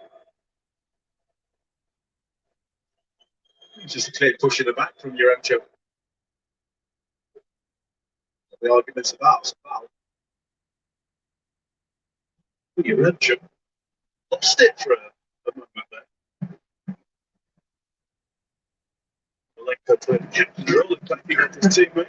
Speaker 2: It's just a clear push in the back from Yaremchuk. The arguments about
Speaker 3: Yaremchuk lost it for a moment there. Malenko played the captain role and backing up his teammate.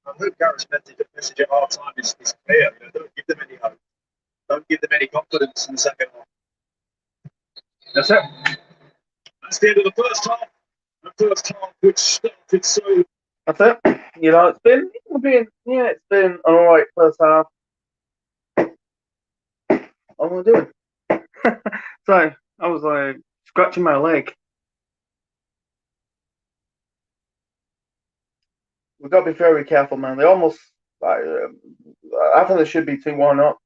Speaker 2: I hope Gareth's message at half time is clear. You know, don't give them any hope. Don't give them any confidence in the second half.
Speaker 1: That's it.
Speaker 3: That's the end of the first half. The first half, which started so.
Speaker 1: That's it. You know, it's been an alright first half. What am I doing? So I was like scratching my leg. We've got to be very careful, man. They almost, I think they should be 2-1 up,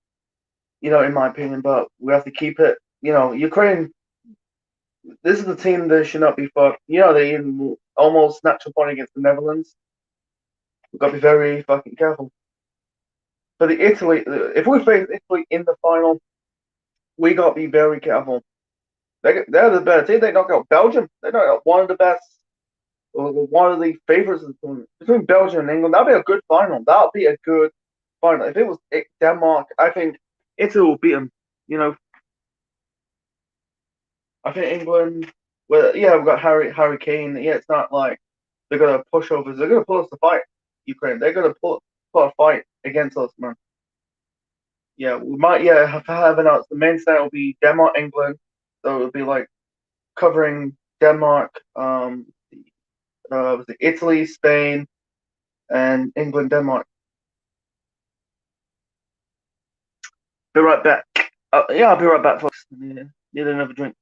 Speaker 1: you know, in my opinion, but we have to keep it. You know, Ukraine, this is the team that should not be fucked. You know, they almost snatched a point against the Netherlands. We've got to be very fucking careful. For the Italy, if we face Italy in the final, we got to be very careful. They're the better team. They knocked out Belgium. They knocked out one of the best one of the favorites of the tournament between Belgium and England. That'd be a good final. That'll be a good final. If it was Denmark, I think Italy will beat them. You know, I think England. Well, yeah, we've got Harry Kane. Yeah, it's not like they're gonna push over. They're gonna pull us to fight Ukraine. They're gonna put a fight against us, man. Yeah, we might have announced the main side will be Denmark, England. So it'll be like covering Denmark, was it Italy, Spain, and England, Denmark. Be right back. Yeah, I'll be right back, folks. Yeah, need another drink.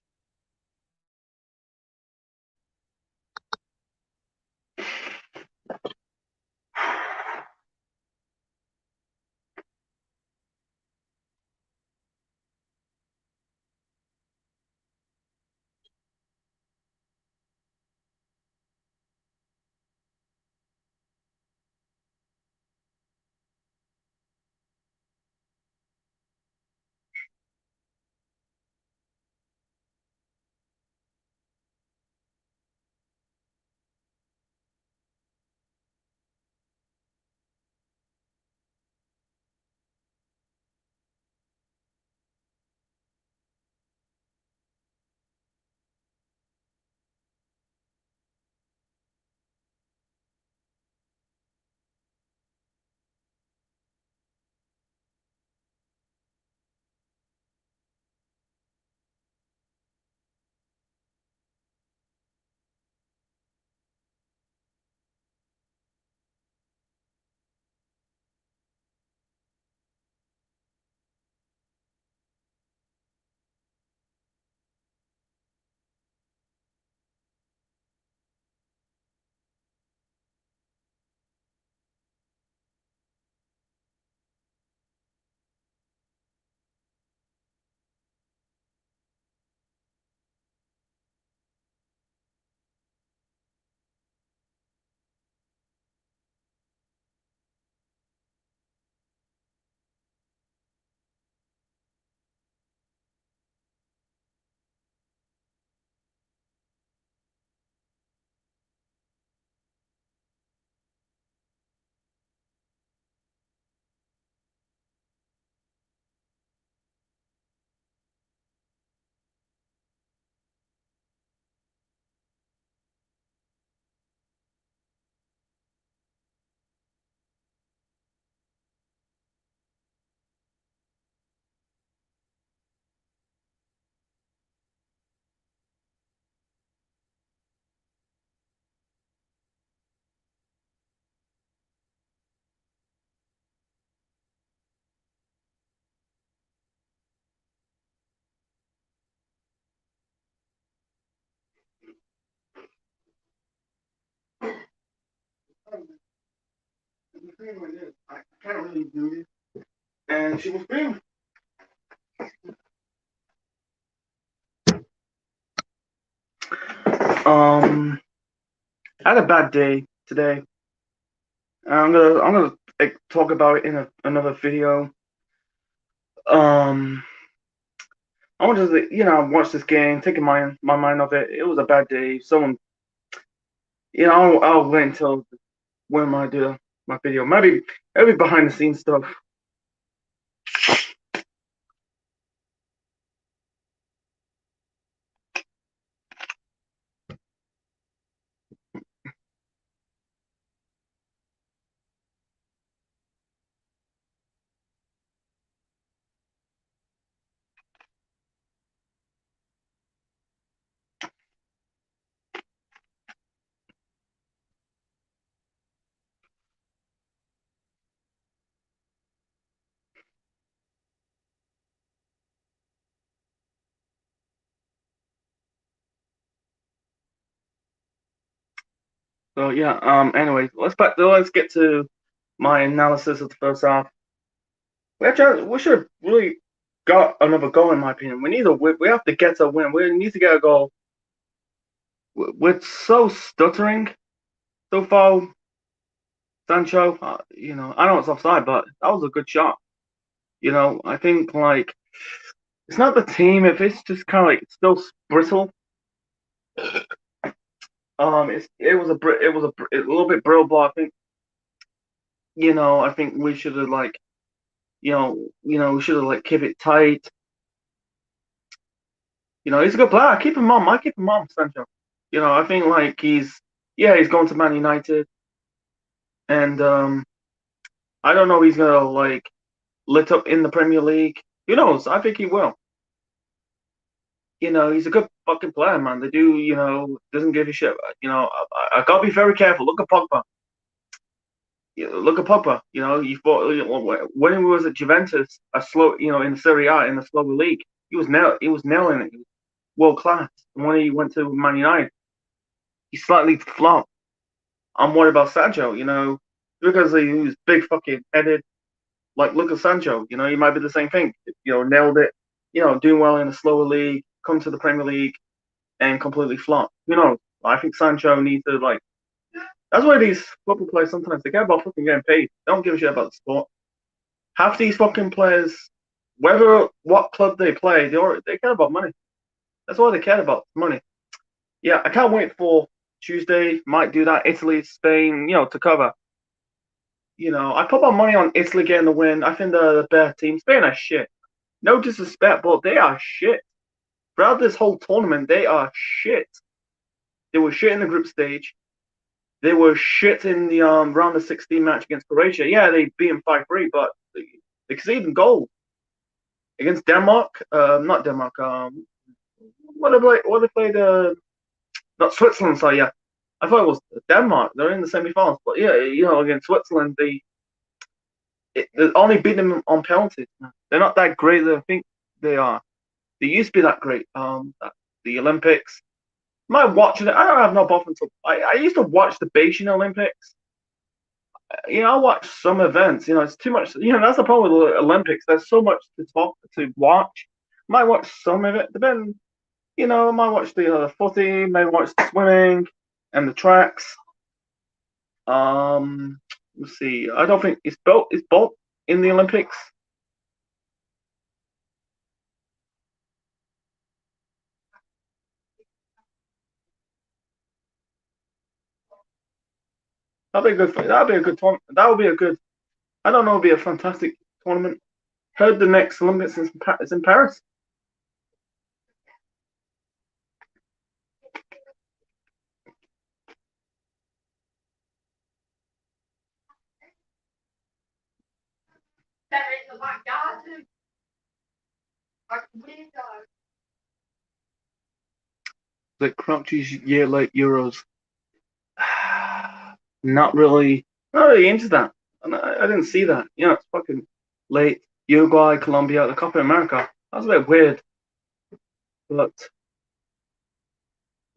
Speaker 1: I can't really do this. And she was screaming. I had a bad day today. I'm gonna like, talk about it in another video. Um, I want to watch this game, taking my mind off it. It was a bad day. Someone, I'll wait until when I do my video. Maybe behind the scenes stuff. So yeah. Anyways, let's get to my analysis of the first half. We should have really got another goal, in my opinion. We need a win. We have to get a win. We need to get a goal. We're so stuttering so far, Sancho. I know it's offside, but that was a good shot. I think like it's not the team. If it's just kind of like still brittle, a little bit brittle, but I think I think we should have like we should have like kept it tight. He's a good player. I keep him on, Sancho. I think like he's going to Man United, and I don't know if he's gonna like lit up in the Premier League. Who knows? I think he will. He's a good fucking player, man. The dude, doesn't give a shit. I gotta be very careful. Look at Pogba. Look at Pogba. He fought when he was at Juventus, in the Serie A in the slower league. He was nailing it. He was world class. And when he went to Man United, he slightly flopped. I'm worried about Sancho. Because he was big fucking headed. Like look at Sancho. He might be the same thing. Nailed it. Doing well in the slower league, come to the Premier League, and completely flop. I think Sancho needs to like. That's why these football players sometimes they care about fucking getting paid. They don't give a shit about the sport. Half these fucking players, whether what club they play, they care about money. That's all they care about, money. Yeah, I can't wait for Tuesday. Might do that. Italy, Spain, to cover. I put my money on Italy getting the win. I think they're the better team. Spain are shit. No disrespect, but they are shit. Throughout this whole tournament, they are shit. They were shit in the group stage. They were shit in the round of 16 match against Croatia. Yeah, they beat them 5-3, but they conceded goal against Denmark. Not Denmark. What they played? Not Switzerland. So yeah, I thought it was Denmark. They're in the semi-finals, but yeah, against Switzerland, they only beat them on penalties. They're not that great that I think they are. They used to be that great. The Olympics. Am I watching it? I don't have no bother until I used to watch the Beijing Olympics. I watch some events. It's too much. That's the problem with the Olympics. There's so much to watch. Might watch some of it. Then, I might watch the footy. Maybe watch the swimming and the tracks. Let's see. I don't think it's both. It's both in the Olympics. That'd be a good. That'd be a good tournament. That would be a good. I don't know. It'd be a fantastic tournament. Heard the next Olympics is in Paris. The Crouchy's year late Euros. Not really into that. I didn't see that. It's fucking late. Uruguay, Colombia, the Copa America. That's a bit weird. But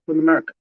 Speaker 1: in America.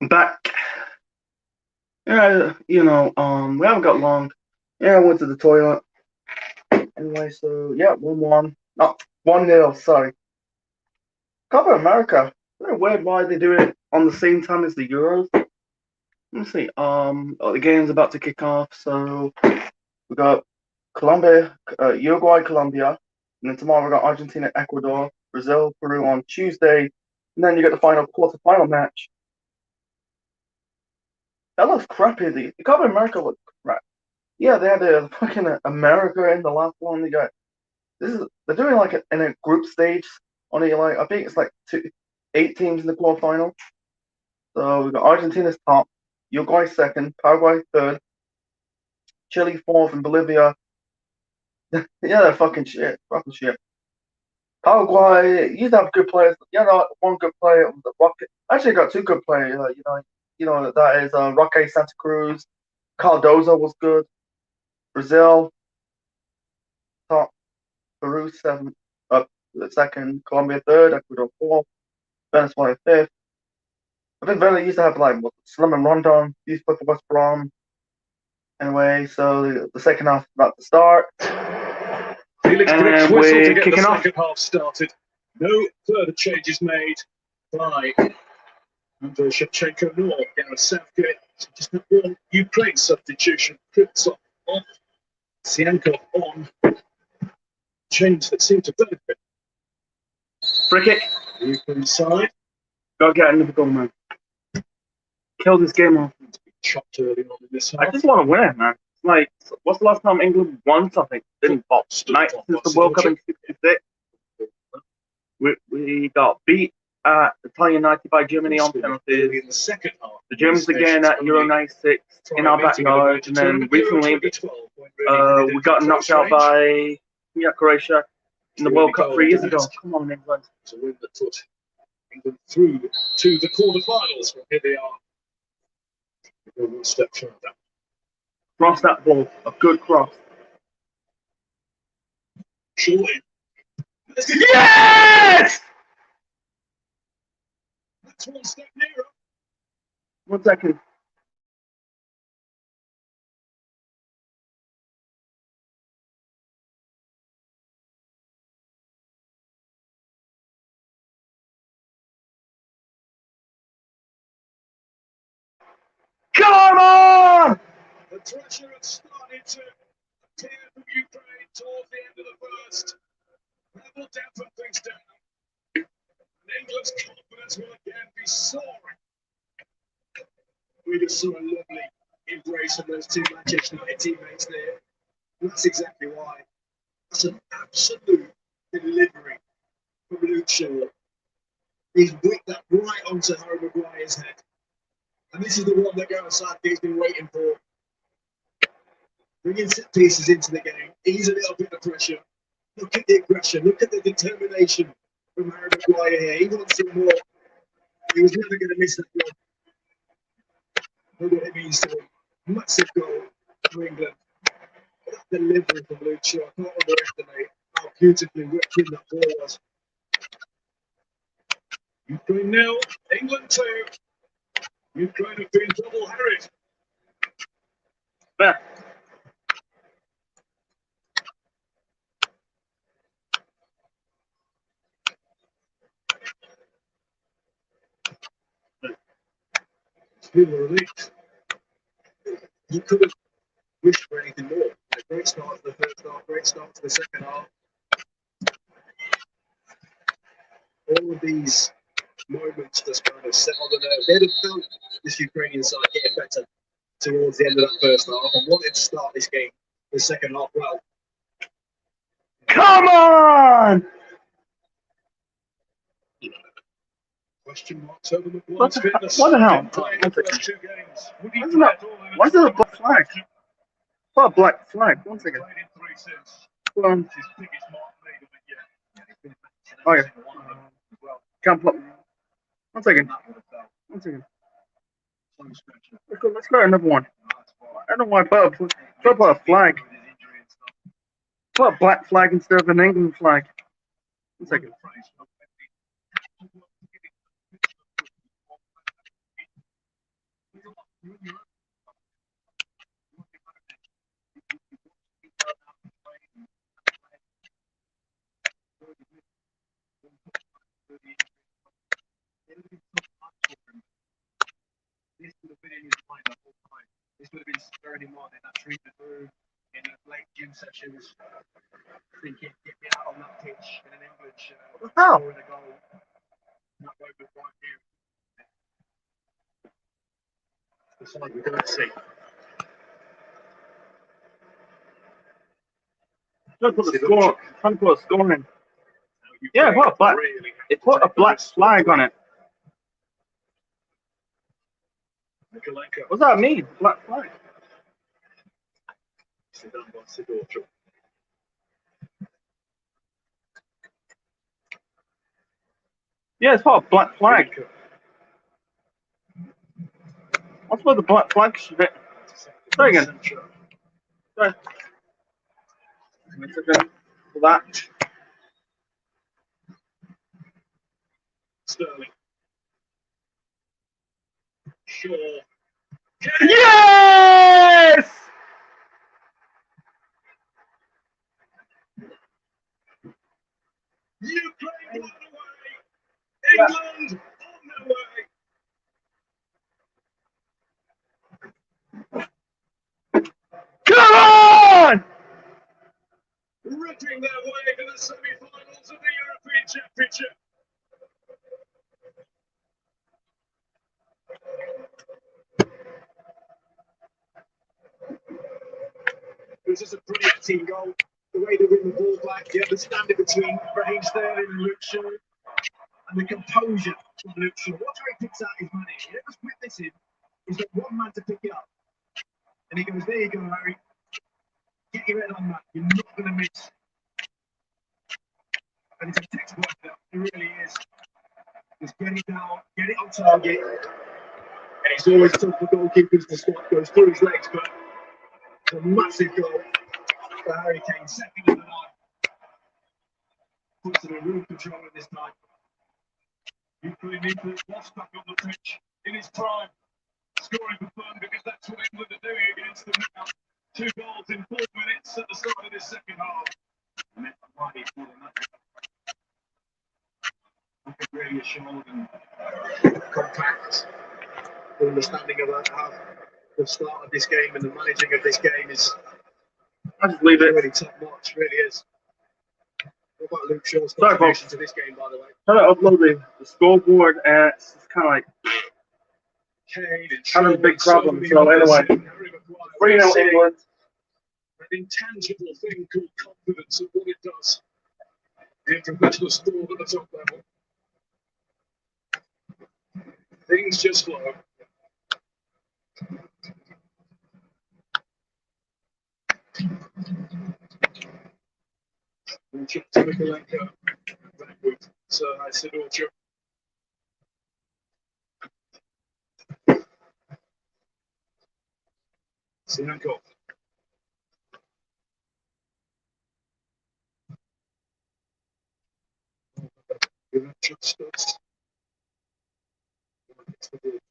Speaker 1: back. Yeah, we haven't got long. Yeah, I went to the toilet. Anyway, so yeah, 1-1. No, 1-0, sorry. Copa America. Very weird why they do it on the same time as the Euros. Let me see. The game's about to kick off, so we got Colombia, Uruguay, Colombia, and then tomorrow we got Argentina, Ecuador, Brazil, Peru on Tuesday, and then you get the quarter-final match. That looks crappy. The Copa America looks crap. Yeah, they had a fucking America in the last one. They're doing like in a group stage. Only like I think it's like 8 teams in the quarterfinal. So we got Argentina's top, Uruguay second, Paraguay third, Chile fourth, and Bolivia. Yeah, they're fucking shit. Fucking shit. Paraguay used to have good players. One good player was the Rocket. Actually, got 2 good players. That is Roque Santa Cruz. Cardozo was good. Brazil top, Peru seventh, second, Colombia third, Ecuador fourth, Venezuela fifth. I think Venezuela used to have like Slim and Rondon. Used to play for West Brom. Anyway, so the second half is about to start.
Speaker 3: Felix Briggs
Speaker 1: And
Speaker 3: whistle to
Speaker 1: we're
Speaker 3: get the
Speaker 1: kicking off.
Speaker 3: second half started. No further changes made by Andrei Shevchenko nor Gareth Southgate. So just that one Ukraine substitution. Krivtsov off, Siankov on. Change that seemed to benefit
Speaker 1: Free kick.
Speaker 3: the Ukraine side.
Speaker 1: Gotta get another goal, man. Kill this game off.
Speaker 3: It's been chopped early on in this
Speaker 1: I
Speaker 3: half.
Speaker 1: just want to win it, man. Like, what's the last time England won something? Didn't pop. Since the World Cup in '66. We got beat at Italian 90 by Germany on penalties.
Speaker 3: In the second half.
Speaker 1: The Germans again at Euro 96 in our backyard. And then recently, we got knocked out by Croatia in the World Cup 3 years ago. Come on, England.
Speaker 3: It's a win that put England through to the quarterfinals. Well, here they are. We'll go one step further.
Speaker 1: Cross that ball. A good cross.
Speaker 3: Surely.
Speaker 1: Yes!
Speaker 3: That's one step nearer.
Speaker 1: 1 second. Come on!
Speaker 3: The pressure had started to appear from Ukraine towards the end of the first. That will dampen things down. And England's confidence will again be soaring. We just saw a lovely embrace of those 2 Manchester United teammates there. And that's exactly why. That's an absolute delivery from Luke Shaw. He's whipped that right onto Harry Maguire's head. And this is the one that Gareth Southgate's been waiting for. Bringing set pieces into the game, ease a little bit of pressure. Look at the aggression, look at the determination from Harry Maguire here. He wants some more. He was never going to miss that goal. Look what it means to him. Massive goal for England. That delivery from Luke Shaw, I can't underestimate how beautifully whipped in that ball was. Ukraine 0, England 2. Ukraine have been double harried.
Speaker 1: Yeah.
Speaker 3: People were relieved. You couldn't wish for anything more. A great start to the first half, great start to the second half. All of these moments just kind of set on the nerves. They'd have felt this Ukrainian side getting better towards the end of that first half and wanted to start this game, the second half, well.
Speaker 1: Come on!
Speaker 3: Question marks over
Speaker 1: What
Speaker 3: McGuire's
Speaker 1: the
Speaker 3: fitness.
Speaker 1: hell? Why is there a black flag? What a black flag? 1 second. Hold on. Oh, yeah. Can't put. 1 second. 1 second. Let's go another one. I don't know why I put a flag. Put a black flag instead of an England flag. 1 second.
Speaker 2: This would have been in his mind the whole time. This would have been spurring him on in that treatment room, in the late gym sessions, thinking, get me out on that pitch in an England shirt, scoring a goal. That moment right here. The side we're going to see.
Speaker 1: Look at the score. Trying to put a score in. Yeah, what a black. It put a black flag on it. What's that mean? Black flag. Yeah, it's what a black flag. What's with the black flag? Try again. Sorry. For that.
Speaker 3: Sterling. Shaw.
Speaker 1: Yes!
Speaker 3: Ukraine on the way. England on the way.
Speaker 1: Come on!
Speaker 3: Ripping their way to the semi-finals of the European Championship.
Speaker 2: It was just a brilliant team goal. The way they win the ball back, the understanding between Raheem Sterling and Luke Shaw, and the composure of Luke Shaw. Watch how he picks out his money. You just witness him. He's got one man to pick it up. And he goes, there you go, Harry. Get your head on that. You're not going to miss. And it's a textbook now. It really is. Just get it down, get it on target. And it's always tough for goalkeepers to stop. Goes through his legs, but it's a massive goal for Harry Kane, second of the night. Puts it in real control at this time.
Speaker 3: Ukraine was back on the pitch in his prime, scoring for fun because that's what England are doing against them now. 2 goals in 4 minutes at the start of this second half. And that's why he's more than that. Really assured and
Speaker 2: Compact. The understanding of how the start of this game and the managing of this game is
Speaker 1: I'll just leave it.
Speaker 2: really top notch, really is. What about Luke Shaw's contribution to this game, by the way?
Speaker 1: Try to upload the scoreboard. It's kind of like having a big problem. So anyway, 3-0 England.
Speaker 3: An intangible thing called confidence of what it does in professional sport at the top level. Things just flow. Timikalenko back with Sidorcha. Siankov.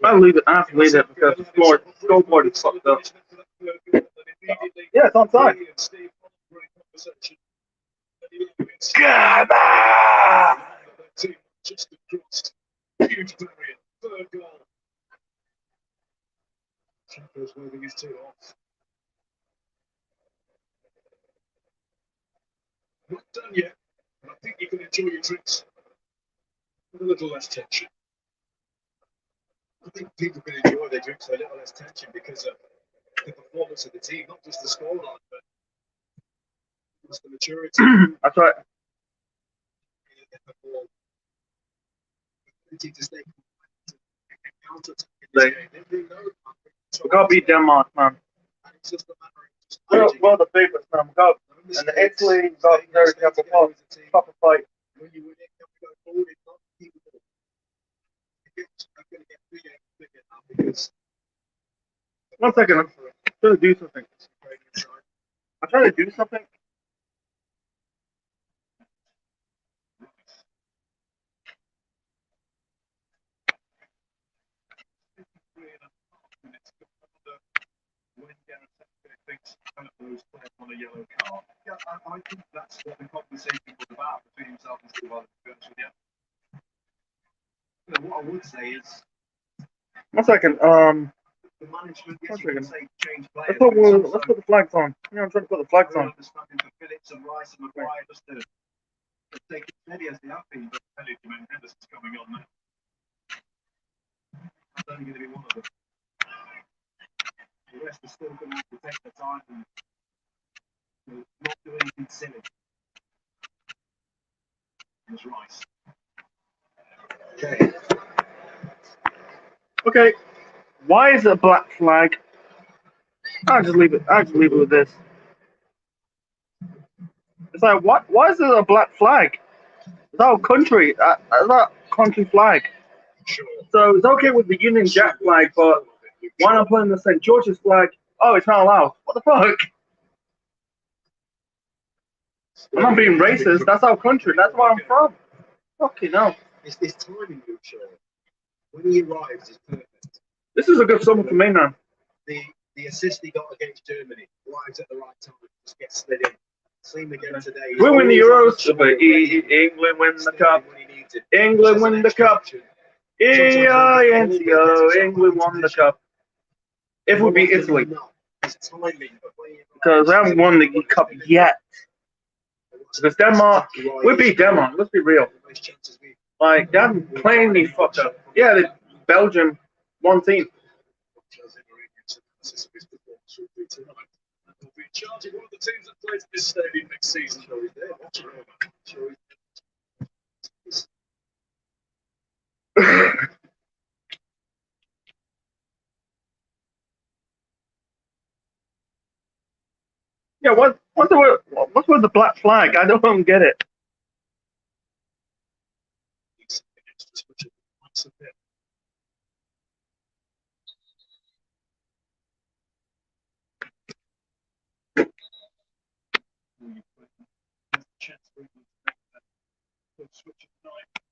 Speaker 1: I'll leave it. I have to leave it because the scoreboard is fucked up. Yeah, it's on time. Come on!
Speaker 3: Just across. Huge barrier. Third goal. Champions moving his 2 off. Not done yet. I think you can enjoy your drinks with a little less tension.
Speaker 2: I think people can enjoy their drinks with a little less tension because of the performance of the team, not just the scoreline, but it's the maturity.
Speaker 1: That's right. We gotta beat Denmark, man. We're the favorites, man. We got and the Italy, we got very careful proper fight.
Speaker 2: When you win it, you have to go forward, it's not keep it. I'm going to get bigger now because
Speaker 1: 1 second, I'm trying to do something. I'm trying to do something.
Speaker 3: thinks those players on a yellow card. Yeah, I think that's what the conversation was about between himself and Steve Allen, to be honest with you.
Speaker 2: What I would say is
Speaker 1: 1 second.
Speaker 2: the management, yes,
Speaker 1: 1
Speaker 2: you can
Speaker 1: second.
Speaker 2: say change
Speaker 1: Let's
Speaker 2: players.
Speaker 1: put the flags on. Yeah, I'm trying to put the flags on.
Speaker 2: Understanding for Phillips and Rice and Maguire just to take it steady as they have been. But
Speaker 3: Elliot Henderson's coming on now.
Speaker 2: that's only going to be one of them. The rest are still going to have to take their time and not do anything silly. There's Rice. Okay.
Speaker 1: Okay. Why is it a black flag? I'll just leave it with this. It's like, what? Why is it a black flag? It's our country. It's our country flag.
Speaker 3: Sure.
Speaker 1: So it's okay with the Union Jack flag, but why not put in the St. George's flag? Oh, it's not allowed. What the fuck? I'm not being racist. That's our country. That's where I'm from. Fucking hell.
Speaker 2: It's this timing, Luke. When he arrives, is perfect.
Speaker 1: This is a good summer for me, man.
Speaker 2: The assist he got against Germany arrives at the right time. Just gets slid in. Same again today.
Speaker 1: We win the Euros, but England win the cup. England win the cup. EINTO, England won the cup. If we beat Italy. Because we haven't won the cup yet. Because Denmark, we beat Denmark, let's be real. Like, they haven't plainly fucked up. Yeah, Belgium, one team.
Speaker 3: We'll be charging one of the teams that plays this stadium next season.
Speaker 1: Yeah, what's with the black flag? I don't get it.
Speaker 3: Switch of night.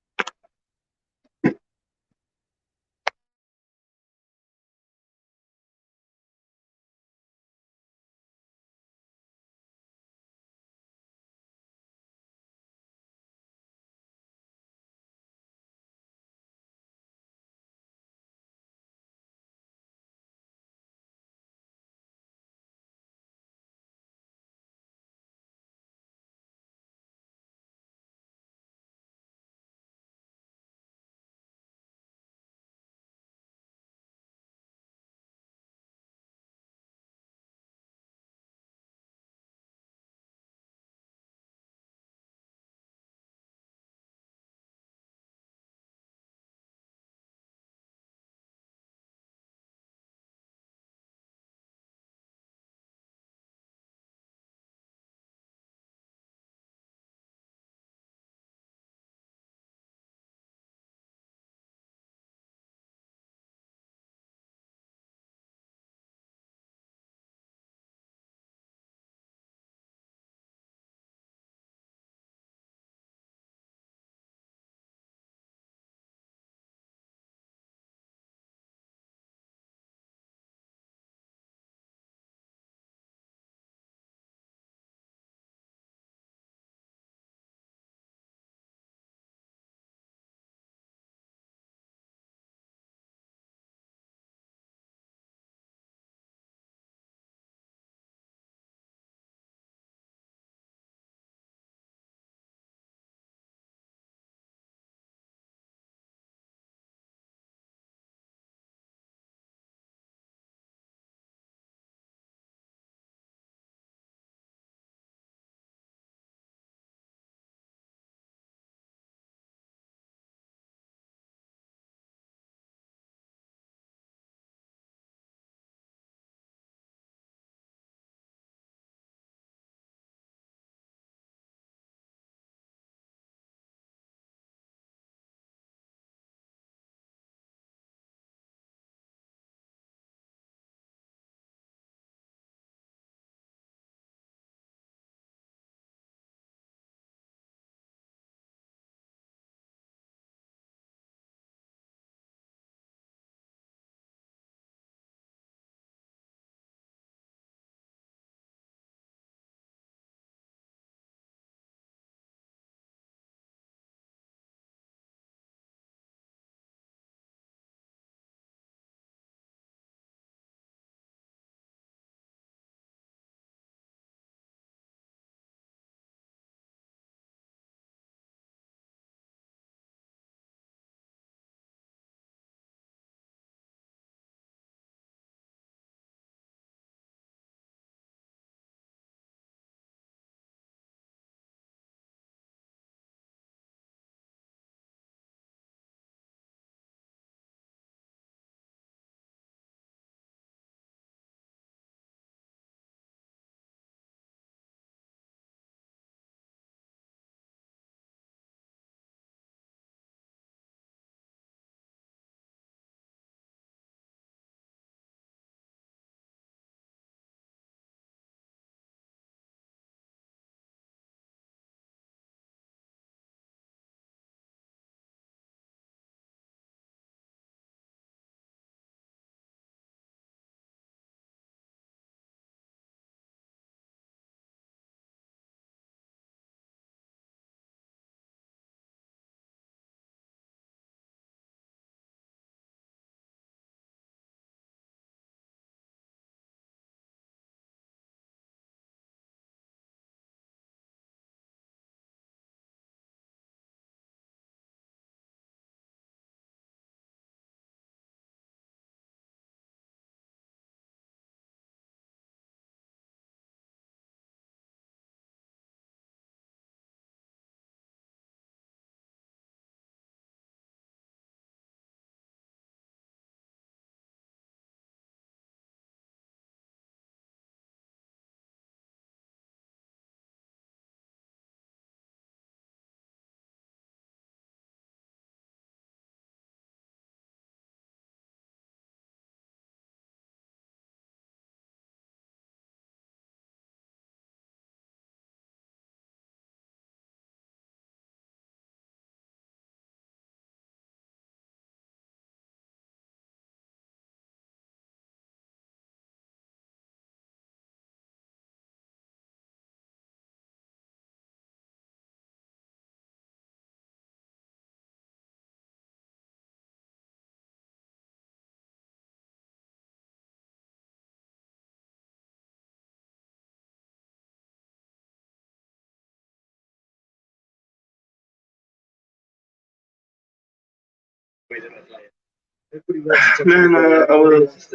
Speaker 1: No, I was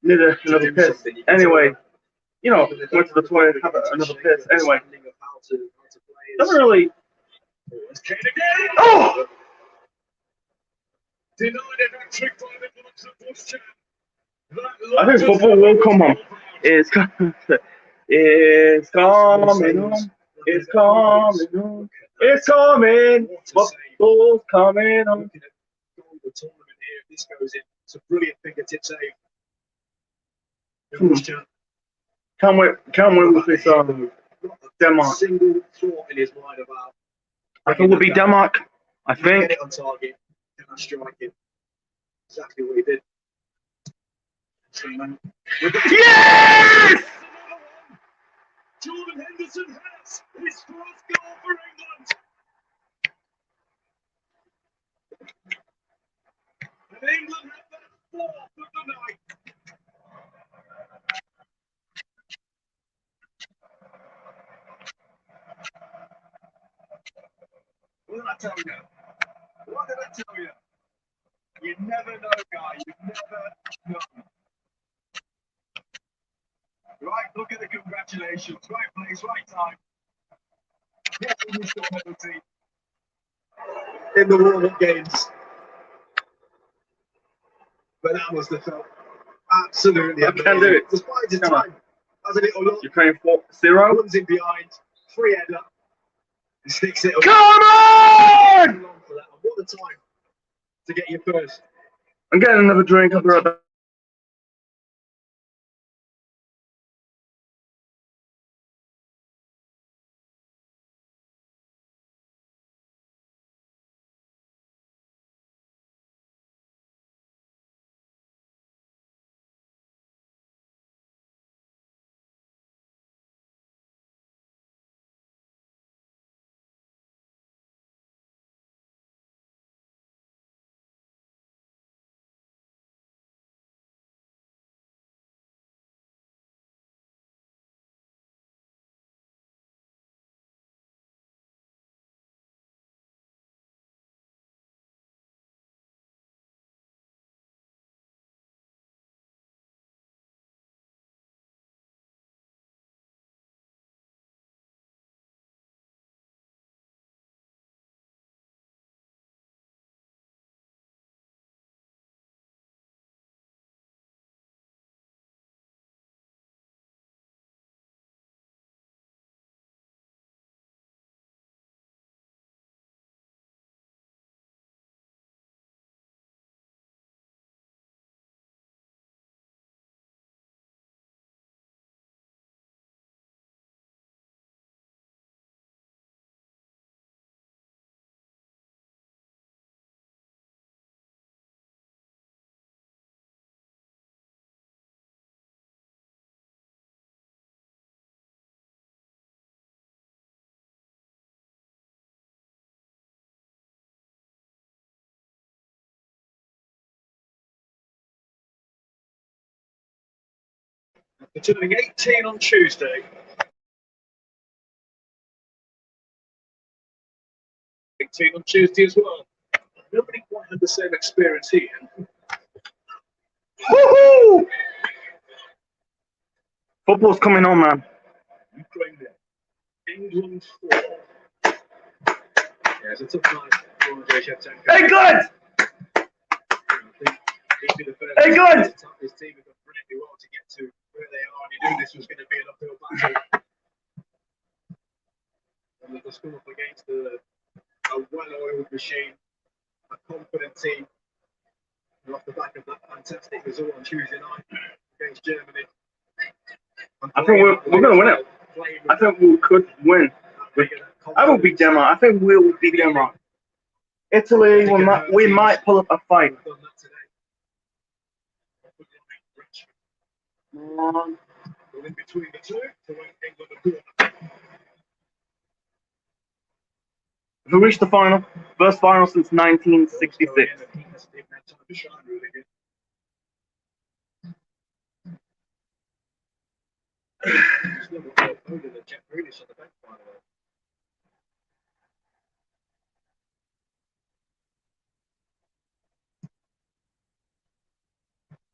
Speaker 1: need another piss. Anyway, you know, went to the toilet, have another piss. Anyway, doesn't really. Oh! I think football will come on. It's coming. It's coming home. It's coming home. It's coming. Football's coming home.
Speaker 2: The tournament here, if this goes in, it's a brilliant fingertip save.
Speaker 1: Can't wait with this Denmark.
Speaker 2: Single thought in his mind about.
Speaker 1: I think it would be Denmark. I think.
Speaker 2: Get it on target. Get that strike in. Exactly what he did.
Speaker 1: Yes!
Speaker 2: Jordan Henderson has his first goal for England. And England have their fourth of the night. What did I tell you? What did I tell you? You never know, guy. You never know. Right, look at the congratulations. Right place, right time. Yes, we still penalty in the warm-up games. But that was the film. Absolutely
Speaker 1: I
Speaker 2: amazing.
Speaker 1: can do it.
Speaker 2: Despite his time, has a little look.
Speaker 1: You're playing 4-0.
Speaker 2: Runs in behind, free header. He sticks it up.
Speaker 1: Come on!
Speaker 2: What a time to get your first.
Speaker 1: I'm getting another drink. I'll be right back.
Speaker 2: They're turning 18 on Tuesday. 18 on Tuesday as well. Nobody quite had the same experience here.
Speaker 1: Woohoo! Football's coming on, man.
Speaker 2: Ukraine there. England 4. Yeah, it's a tough night for Andrei Shevchenko.
Speaker 1: Hey, good! Hey, good!
Speaker 2: His team have done brilliantly well to get to where they are, and you knew this was going to be an uphill battle. And the score up against a well-oiled machine, a confident team. And off the back of that fantastic result on Tuesday night against Germany.
Speaker 1: I think we're going to win it. I think we could win. I will beat Denmark. I think we'll beat Denmark. Italy, we might pull up a fight.
Speaker 2: In between the two to win England a corner.
Speaker 1: We reached the final. First final since 1966.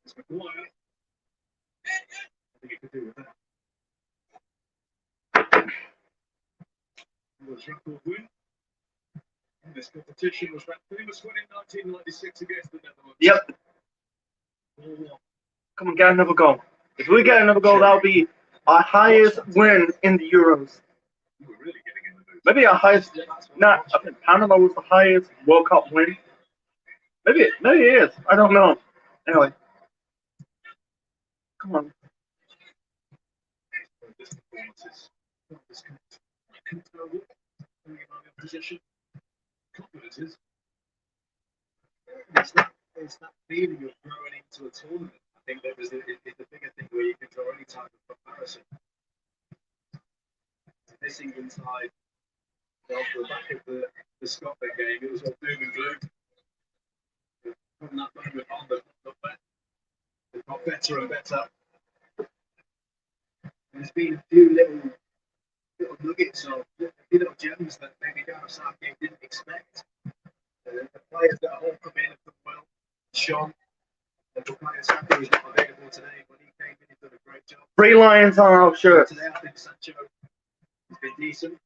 Speaker 3: It's McGuire. I think he could do with that. Was record win. In this competition was that famous win in 1996 against the Netherlands.
Speaker 1: Yep.
Speaker 3: 4-1.
Speaker 1: Come on, get another goal. If we get another goal, that'll be our highest win in the Euros.
Speaker 3: You were really getting in the mood.
Speaker 1: Maybe our highest. Nah, I think Panama was the highest World Cup win. Maybe it is. I don't know. Anyway, come on.
Speaker 3: This performance is not comparable. Position. Confidence is. It's that feeling of growing into a tournament. I think that was the bigger thing where you can draw any type of comparison. This England side, off the back of the Scotland game, it was all doom and gloom. From that moment on, they've got better and better. There's been a few little nuggets of little gems that maybe Gareth Southgate didn't expect. The players that have all come in have done well. Sean, the players Sancho is not available today, but he came in and done a great job.
Speaker 1: 3 lions on our shirt.
Speaker 3: Today, I think Sancho has been decent.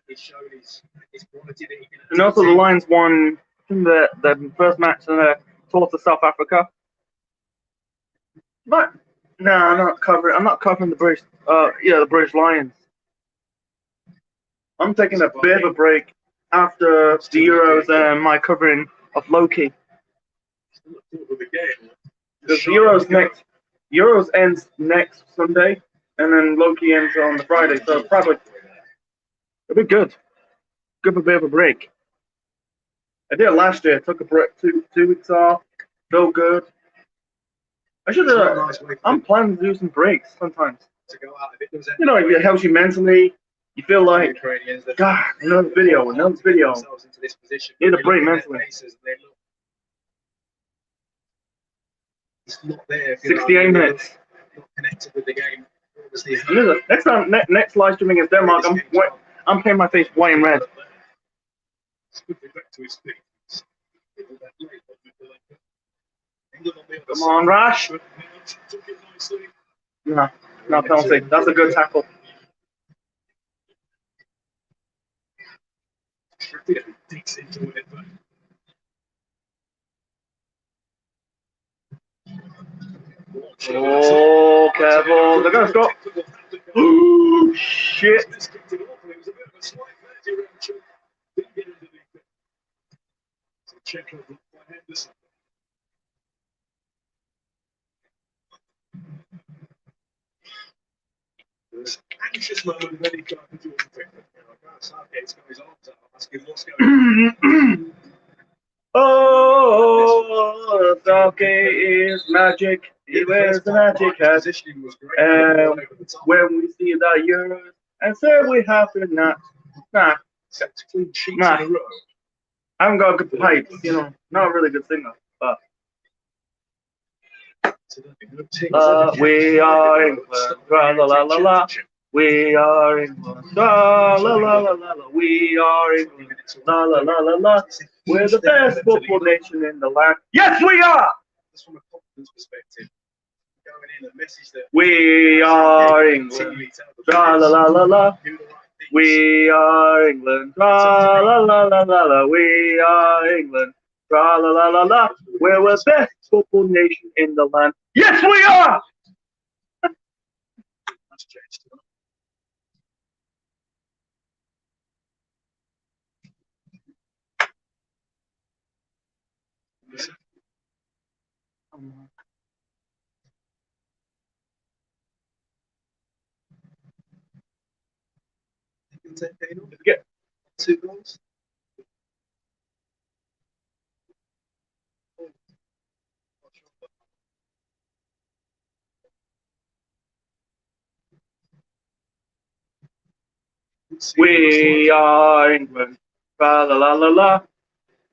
Speaker 3: He's shown his quality that he can.
Speaker 1: And also the Lions won the first match in the tour to South Africa. But no, I'm not covering the British. The British Lions. I'm taking a bit of a break after the Euros and my covering of Loki. The Euros ends next Sunday, and then Loki ends on the Friday. So probably it'll be good. Good for a bit of a break. I did it last year. Took a break, two weeks off. Felt good. I should have. I'm planning to do some breaks sometimes. You know, it helps you mentally. You feel like, God, another video. Need a break mentally.
Speaker 3: It's not there.
Speaker 1: 68 minutes.
Speaker 3: Not connected with the game.
Speaker 1: Next live streaming is Denmark. I'm painting my face white and red. Come on, Rash. No penalty. That's a good tackle. Oh, careful. They're going to score. Oh, shit.
Speaker 3: Anxious moment when he tried to do Southgate's got his arms out, asking what's going on.
Speaker 1: Oh, Southgate is magic. He wears the magic hat. When we see the Euros and say we have to not. Nah. I haven't got a good pipe, not a really good singer, but. We are England, la la la la la. We are England, la la la la la la. We are England, la la la la la. We're the best football nation in the land. Yes, we are.
Speaker 3: Just from a confidence perspective, going in a message that
Speaker 1: we are England, la la la la la. We are England, la la la la la la. We are England, la la la la la. We're the best football nation in the land. Yes, we are.
Speaker 3: That's changed.
Speaker 1: Get
Speaker 3: 2 goals.
Speaker 1: We are England, tra la la la la.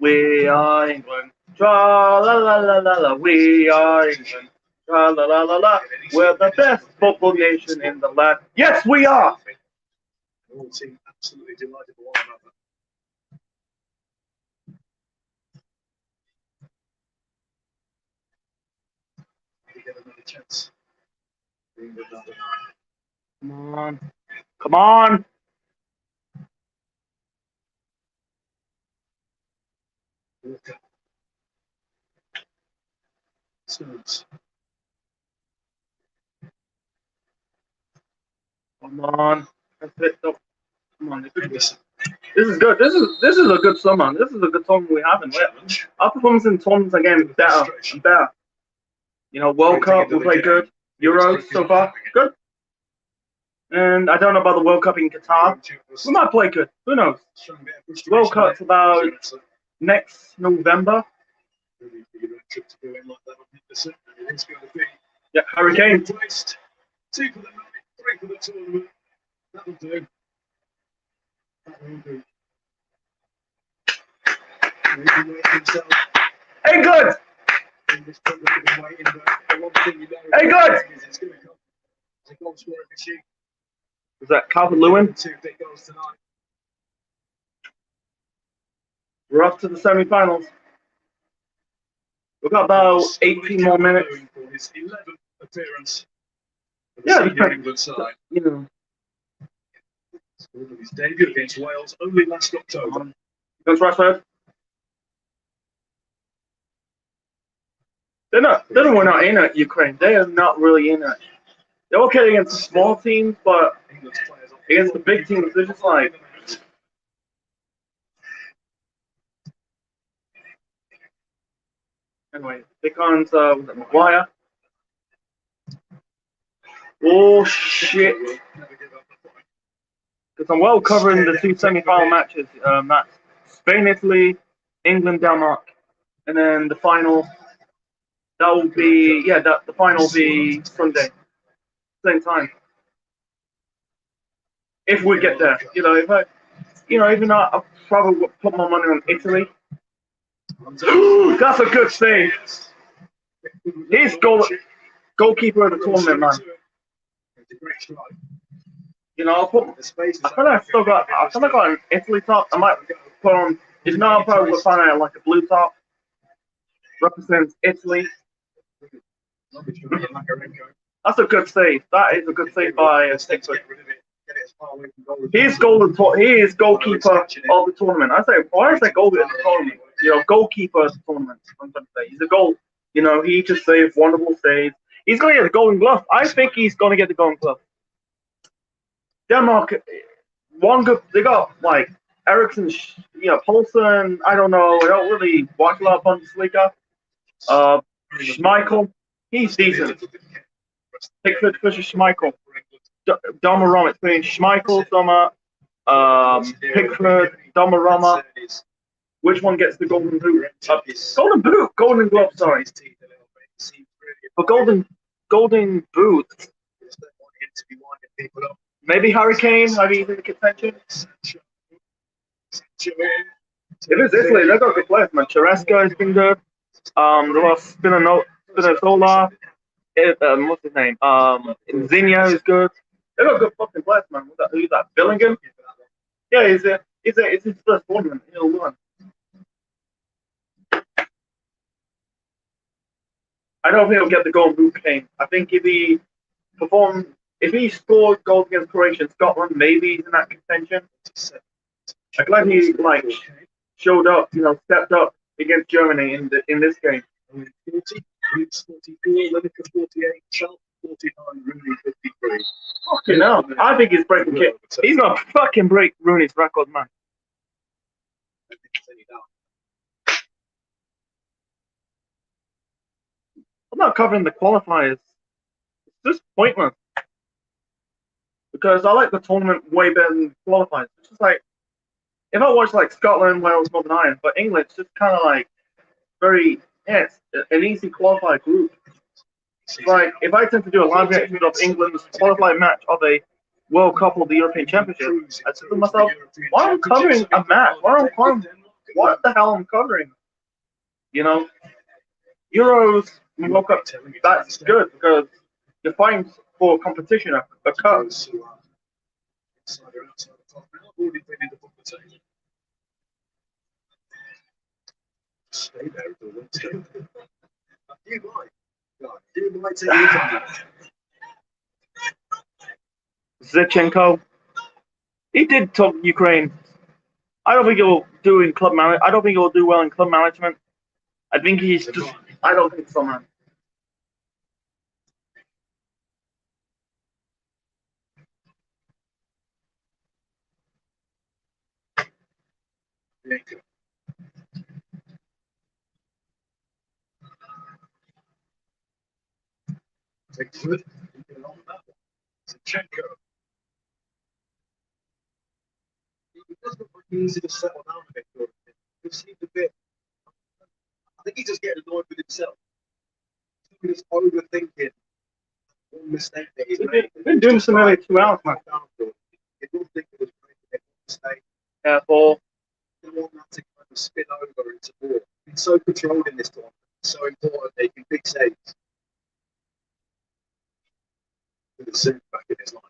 Speaker 1: We are England, tra la la la la la. We are England, tra la la la la. We're the best football nation in the land. Yes, we are.
Speaker 3: All seem absolutely delighted with one another.
Speaker 2: chance.
Speaker 1: Come on. Come on.
Speaker 2: Walker. Stones.
Speaker 1: Come on. That's it. Come on.
Speaker 2: Henderson.
Speaker 1: This is good. This is a good summer. This is a good tournament we have in there.
Speaker 2: Challenge.
Speaker 1: Our performance in tournaments are getting better and better. You know, World Cup we played good. Euros so far good. And I don't know about the World Cup in Qatar. We might play good. Who knows? World Cup's about next November. Yeah, Hurricane.
Speaker 2: Two for the night, 3 for the tournament. That'll do. That'll do.
Speaker 1: Hey, good.
Speaker 2: Hey,
Speaker 1: good.
Speaker 2: It's going to come. It's a goal scoring machine.
Speaker 1: Is that Calvert Lewin?
Speaker 2: 2 big goals tonight.
Speaker 1: We're up to the semi-finals. We've got about 18 more minutes.
Speaker 2: For his 11th appearance.
Speaker 1: Yeah,
Speaker 2: the senior England side.
Speaker 1: You know.
Speaker 2: His debut against Wales only last October.
Speaker 1: Goes Rashford. We're not in it, Ukraine. They are not really in it. They're okay against the small teams, but against the big teams, they're just like. Anyway, pick on was it Maguire? Oh shit! Because I'm well covering the 2 semi-final matches. That's Spain, Italy, England, Denmark, and then the final. That will be the final will be Sunday, same time. If we get there, even though I probably would put my money on Italy. That's a good save. He's goalkeeper of the tournament, man. You know, I feel like I got an Italy top. I might put on. If not, I'll probably find out like a blue top. Represents Italy. That's a good save. That is a good save by Stickford. He is goalkeeper of the tournament. Why is that goalkeeper of the tournament? You know, goalkeeper of the tournament. I'm going to say he's a goal. You know, he just saved wonderful saves. He's going to get the Golden Glove. I think he's going to get the Golden Glove. Denmark, they got like Eriksson, Poulsen. I don't know. I don't really watch a lot of Bundesliga. Schmeichel, he's decent. Pickford versus Schmeichel. Donnarumma, it's between Schmeichel, Pickford, Donnarumma. Which one gets the Golden Boot? Golden Glove, sorry. But Golden Boot. Maybe Hurricane, maybe he's in the contention. If it's Italy, they've got good players, man. Cheresca has been good. Spinazzola. What's his name? Zinho is good. They've got good fucking players, man. Who's that? Billingham? Yeah, it's his first tournament. He'll win. I don't think he'll get the Golden Boot game. I think if he scored goals against Croatia and Scotland, maybe he's in that contention. I'm glad he showed up, stepped up against Germany in this game.
Speaker 2: 40, Reeves 44, Lineker 48, Charlton 49, Rooney 53.
Speaker 1: Fucking hell. I think he's breaking kick. He's gonna fucking break Rooney's record, man. I'm not covering the qualifiers. It's just pointless. Because I like the tournament way better than the qualifiers. It's just like, if I watch like Scotland, Wales, Northern Ireland, but England, it's just kind of like it's an easy qualified group. It's like, if I tend to do a live reaction of England's qualified match of a World Cup or the European Championship, I said to myself, why am I covering a match? What the hell am I covering? Euros, World Cup, that's good because you're fighting for competition, a cup.
Speaker 2: Stay there until Wednesday. You might. God, dude might take you from that.
Speaker 1: Zichenko. He did top Ukraine. I don't think he'll do in club management. I don't think he'll do well in club management. I think he's just. I don't think so, man.
Speaker 3: Takes it. Zichenko.
Speaker 2: It does look like he's easy to settle down a bit. He seemed a bit. I think he's just getting annoyed with himself. He's just overthinking one mistake that he's made.
Speaker 1: He's been doing this for nearly 2 hours, man.
Speaker 2: He don't think it was a mistake.
Speaker 1: Careful.
Speaker 2: They want that to kind of spin over into more. He's so controlled in this tournament. It's so important making big saves.
Speaker 3: With a suit back in his life.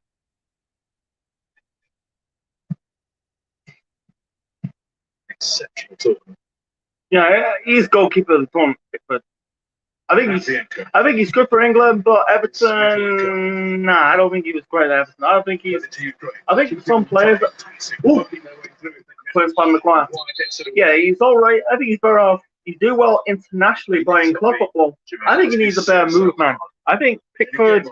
Speaker 3: Exceptional tournament.
Speaker 1: Yeah, he's goalkeeper of the tournament. But I think he's good for England, but Everton. Nah, I don't think he was great at Everton. I don't think he's. I think some players. Players by Maguire. Yeah, he's all right. I think he's better off. He do well internationally playing club football. I think he needs a better move, man. I think Pickford.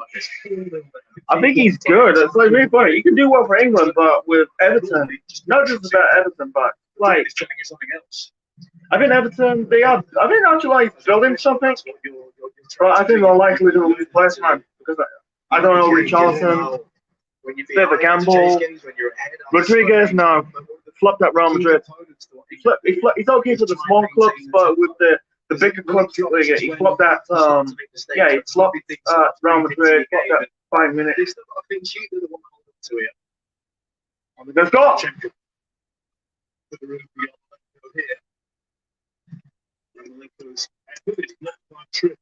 Speaker 1: I think he's good. It's like really funny. You can do well for England, but with Everton, not just about Everton, but like I think Everton, they are. I think they're actually like building something. But I think they're likely to lose players, man, because I don't know Richarlison. Bit of a gamble. Rodriguez, no, flopped at Real Madrid. He's okay for the small clubs, but with the bigger clubs, he flopped at he flopped at Real Madrid. Flopped at 5 minutes. Let's go.
Speaker 3: Trip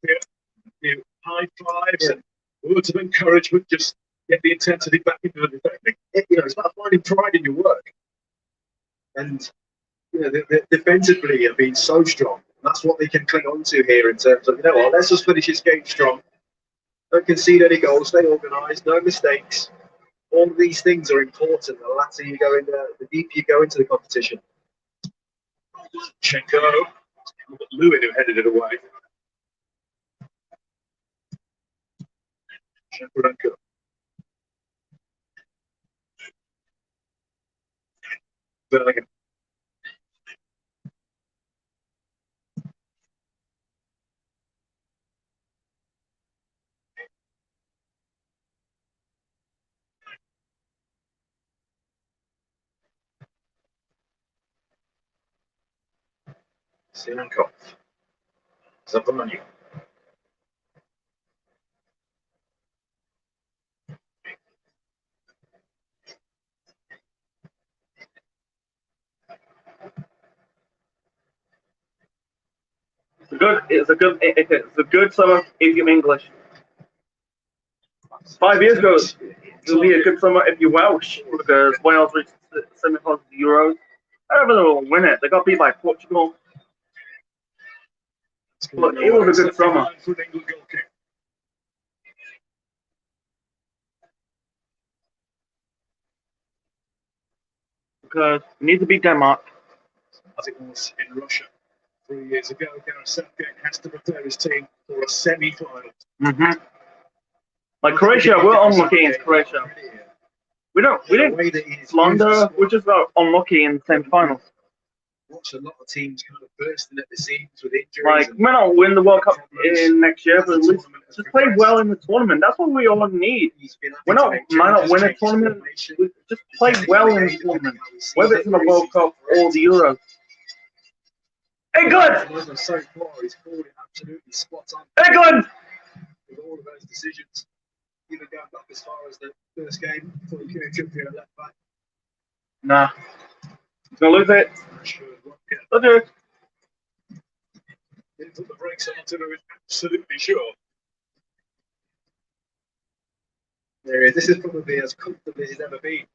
Speaker 3: here. High fives and words of encouragement. Just get the intensity back into the defending.
Speaker 2: It's about finding pride in your work. And defensively have been so strong. That's what they can cling on to here in terms of, let's just finish this game strong. Don't concede any goals, stay organised, no mistakes. All of these things are important. The latter you go in, the deeper you go into the competition.
Speaker 3: Chenko, Lewin who headed it away. Shevchenko. Bellingham.
Speaker 2: Simankov. Zabroni.
Speaker 1: It's a good summer if you're English. 5 years ago, it'll be a good summer if you're Welsh, because Wales reached the semi-finals of the Euros. I don't know if they'll win it. They got beat by Portugal. But it was a good summer. Because we need to beat Denmark.
Speaker 3: As it was in Russia 3 years ago, Gareth Southgate has to prepare his team for a semi-final.
Speaker 1: Like Croatia, we're unlucky against Croatia. We didn't blunder. We're just unlucky in the semi-finals.
Speaker 2: Watch a lot of teams kind of bursting at the seams with injuries.
Speaker 1: Like, we might not win the World Cup in next year, but at least just play well in the tournament. That's what we all need. Might not win a tournament. We just play well in the tournament, whether it's in the World Cup or the Euros. England!
Speaker 2: So far, he's called it absolutely spot on.
Speaker 1: England!
Speaker 2: With all of those decisions, even going back as far as the first game before he came to a left back.
Speaker 1: Nah. He's gonna lose it. Let's do it.
Speaker 3: Didn't put the brakes on until he was absolutely sure.
Speaker 2: There he is. This is probably as comfortable as he's ever been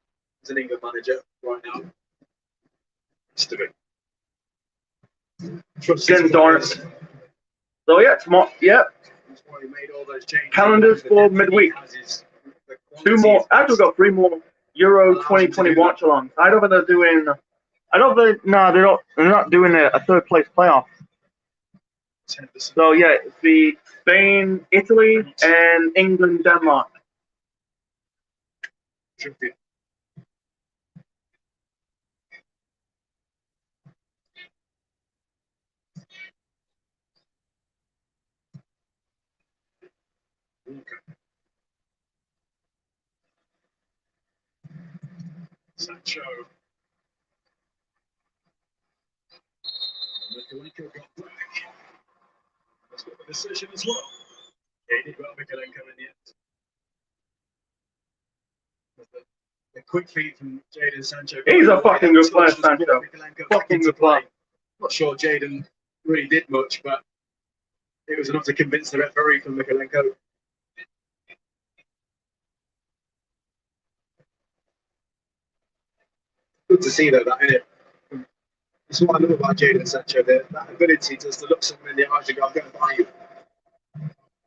Speaker 2: as an England manager right now.
Speaker 3: History.
Speaker 1: Getting dark. So yeah, tomorrow. Yeah,
Speaker 2: That's why he made all those changes.
Speaker 1: Calendars for midweek. Two more. Actually, we've got 3 more Euro 2020 watch-alongs. I don't think they're doing. I don't think. No, they're not. They're not doing a third place playoff. So yeah, it's the Spain, Italy, and England, Denmark.
Speaker 3: Sancho. Mikalenko got back. That's got the decision as well. Yeah, he did well, Mikalenko, in the end. The quick feed from Jadon Sancho.
Speaker 1: He's a fucking good player, Sancho. Fucking good player.
Speaker 2: Not sure Jadon really did much, but it was enough to convince the referee from Mikalenko. Good to see though, that in it. It's what I love about Jadon Sancho, that ability just to look someone in the eyes and go, I'm going to buy you.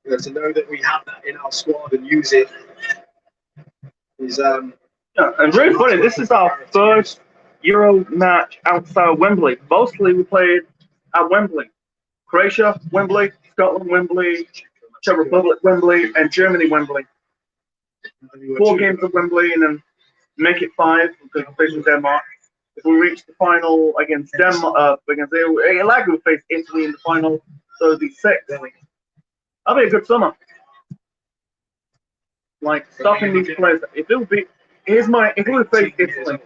Speaker 2: You know, to know that we have that in our squad and use it is
Speaker 1: Yeah, and really funny, this is our first Euro match outside Wembley. Mostly we played at Wembley. Croatia, Wembley, Scotland, Wembley, Czech Republic, Wembley, and Germany, Wembley. 4 games at Wembley and then make it 5 because we're facing Denmark. If we reach the final against Denmark, against likely we'll face Italy in the final, so it'll be 6. That'll be a good summer. Like stopping these players. If it would be, if we face Italy,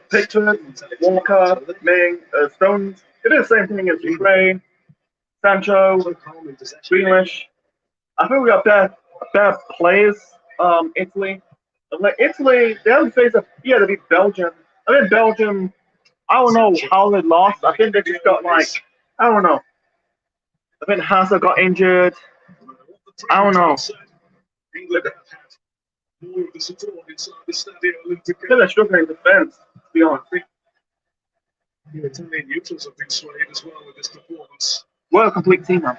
Speaker 1: Pickford, Walker, Ming, Stones, it is the same thing as Ukraine, Sancho, Grealish. I think we got bad players. Italy. Like Italy, they only face they beat Belgium. I think Belgium, I don't know how they lost. I think they just got I don't know. I think Hazard got injured. I don't know.
Speaker 3: More of the support inside the Stadio Olimpico.
Speaker 1: I think they're struggling in defence, to be honest.
Speaker 3: The Italian neutrals have been swayed as well with this performance.
Speaker 1: What a complete team, man.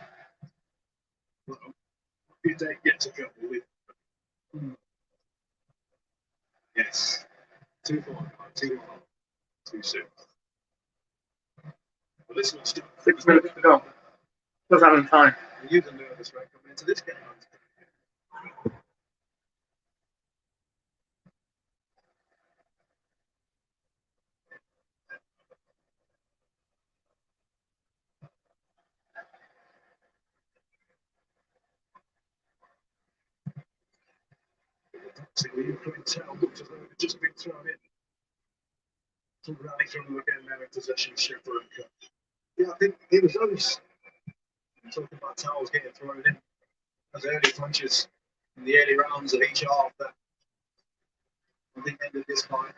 Speaker 3: Did they get to go with? Yes. 2-4, 2-1, too soon. Well, this one's still
Speaker 1: 6 minutes to go. What's having time?
Speaker 2: you're the nervous right coming into this game.
Speaker 3: The Ukraine town looked as though it had just been thrown in. To rally from them again now in possession of Sheffield.
Speaker 2: Yeah, I think it was those talking about towels getting thrown in as early punches in the early rounds of each half that I think ended this fight.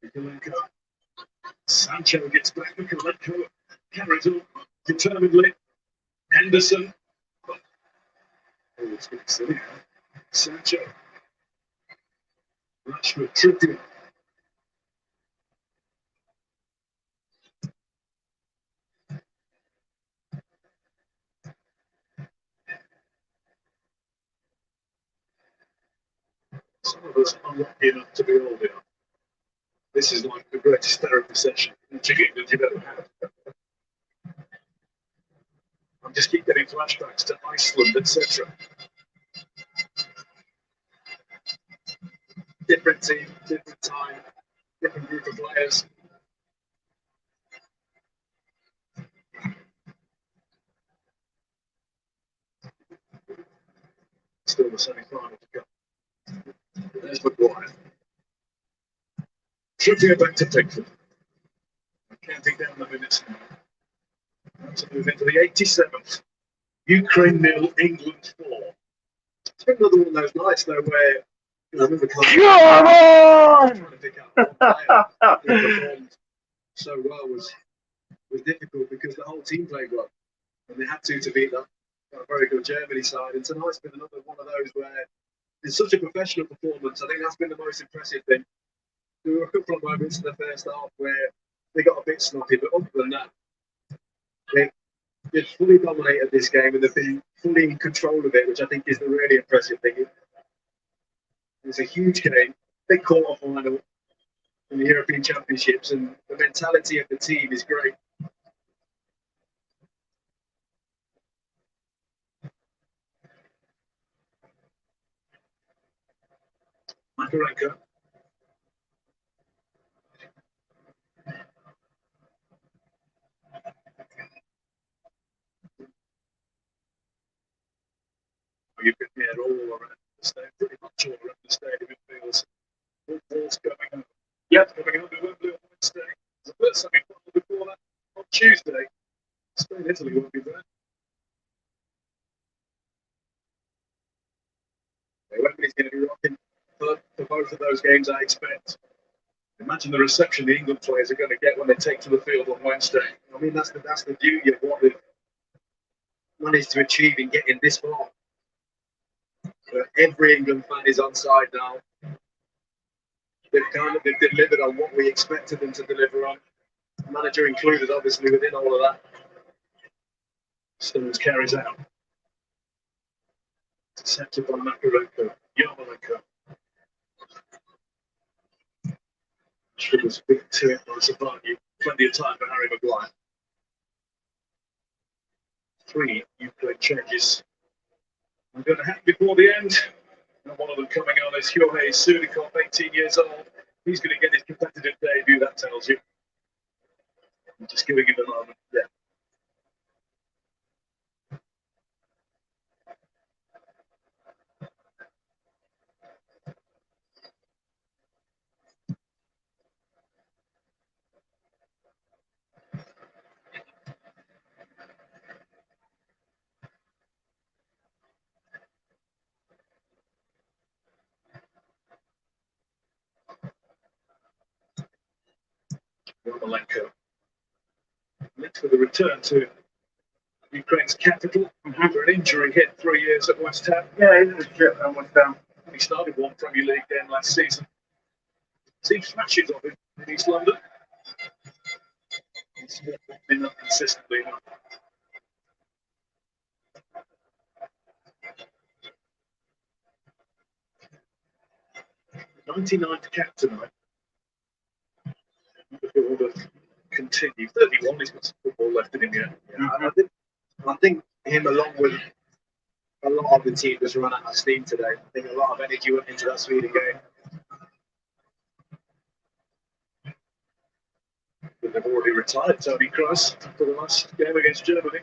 Speaker 3: Mikalenko. Sancho gets back. Mikalenko carries on determinedly. Henderson. Oh, it's getting silly. Sancho. Rashford. Trippier. Some of us are lucky enough to be old enough. This is like the greatest therapy session in jigging that you've ever had. I just keep getting flashbacks to Iceland, etc. Different team, different time, different group of players. Still the semi-final to go. There's Maguire. Trippier back to Pickford. Counting down the minutes now. To move into the 87th. Ukraine 0, England 4.
Speaker 2: It's been another one of those nights though where I remember
Speaker 1: Come on!
Speaker 2: trying to pick out one player who performed so well was difficult because the whole team played well and they had to beat that very good Germany side. And tonight's been another one of those where it's such a professional performance. I think that's been the most impressive thing. There were a couple of moments in the first half where they got a bit sloppy, but other than that, They've fully dominated this game and they've been fully in control of it, which I think is the really impressive thing. It's a huge game, big quarter final in the European Championships, and the mentality of the team is great. Makarenko. You can hear all around the stadium, pretty much all around the stadium. It feels football's going on.
Speaker 1: Yep.
Speaker 2: Coming on to Wembley on Wednesday. The first semi-final before that on Tuesday. Spain, Italy won't be there. Wembley's going to be rocking for both of those games, I expect. Imagine the reception the England players are going to get when they take to the field on Wednesday. I mean, that's the beauty of what they've managed to achieve in getting this far. Every England fan is on side now. They've delivered on what we expected them to deliver on. Manager included, obviously, within all of that. Stones carries out. Intercepted by Makarenko. Yarmolenko. Sugars big to it by Savani. Plenty of time for Harry Maguire. 3 Ukraine changes. I'm going to happen before the end. And one of them coming on is Jorge Sudikov, 18 years old. He's going to get his competitive debut, that tells you. I'm just giving him a moment. Yeah. Yarmolenko. Linked for the return to Ukraine's capital after an injury hit 3 years at West Ham.
Speaker 1: Yeah, he's a trip at West Ham.
Speaker 2: He started one Premier League game last season. Team smashes of him in East London. He's been up consistently enough. 99th cap tonight. Before the continue. 31, he's got some football left in him yet.
Speaker 1: Mm-hmm.
Speaker 2: I think him, along with a lot of the team, just run out of steam today. I think a lot of energy went into that Sweden game. But they've already retired Tony Kroos for the last game against Germany.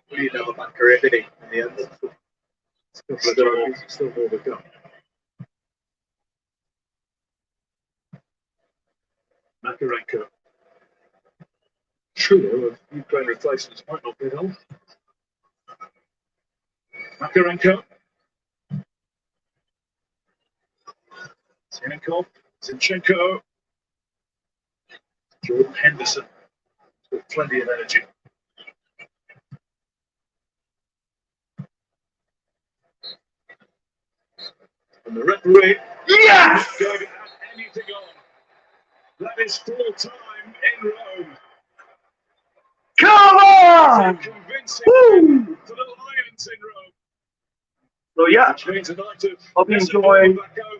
Speaker 2: He didn't have a bad career, did he? In the end, still more to come. Makarenko. Trio of Ukraine replacements might not be on. Makarenko. Zinchenko. Jordan Henderson with plenty of energy. And the referee
Speaker 1: Yes!
Speaker 2: going to add anything on. That is full time in Rome.
Speaker 1: Come on!
Speaker 2: Convincing
Speaker 1: Woo!
Speaker 2: for the Lions in Rome.
Speaker 1: So yeah, hope you enjoy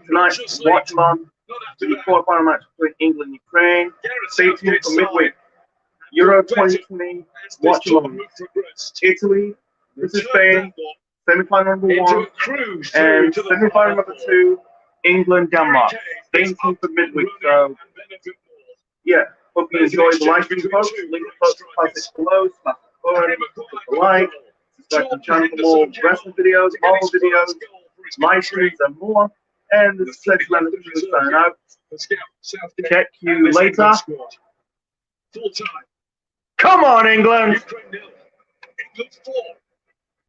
Speaker 1: tonight's watch along to the quarterfinal match between England and Ukraine. Stay tuned for midweek Euro 2020 watch along. Italy versus Spain, semi-final number 1, and semi-final number 2, England Denmark. Stay tuned for midweek. So yeah, hope you enjoy the live stream, folks. Link the post below. Smash the button, click the like. Subscribe to the channel for more wrestling videos, Marvel videos, live streams, and more. And this is Sledge Leonard signing out. Check you later. Come on, England!
Speaker 2: England 4.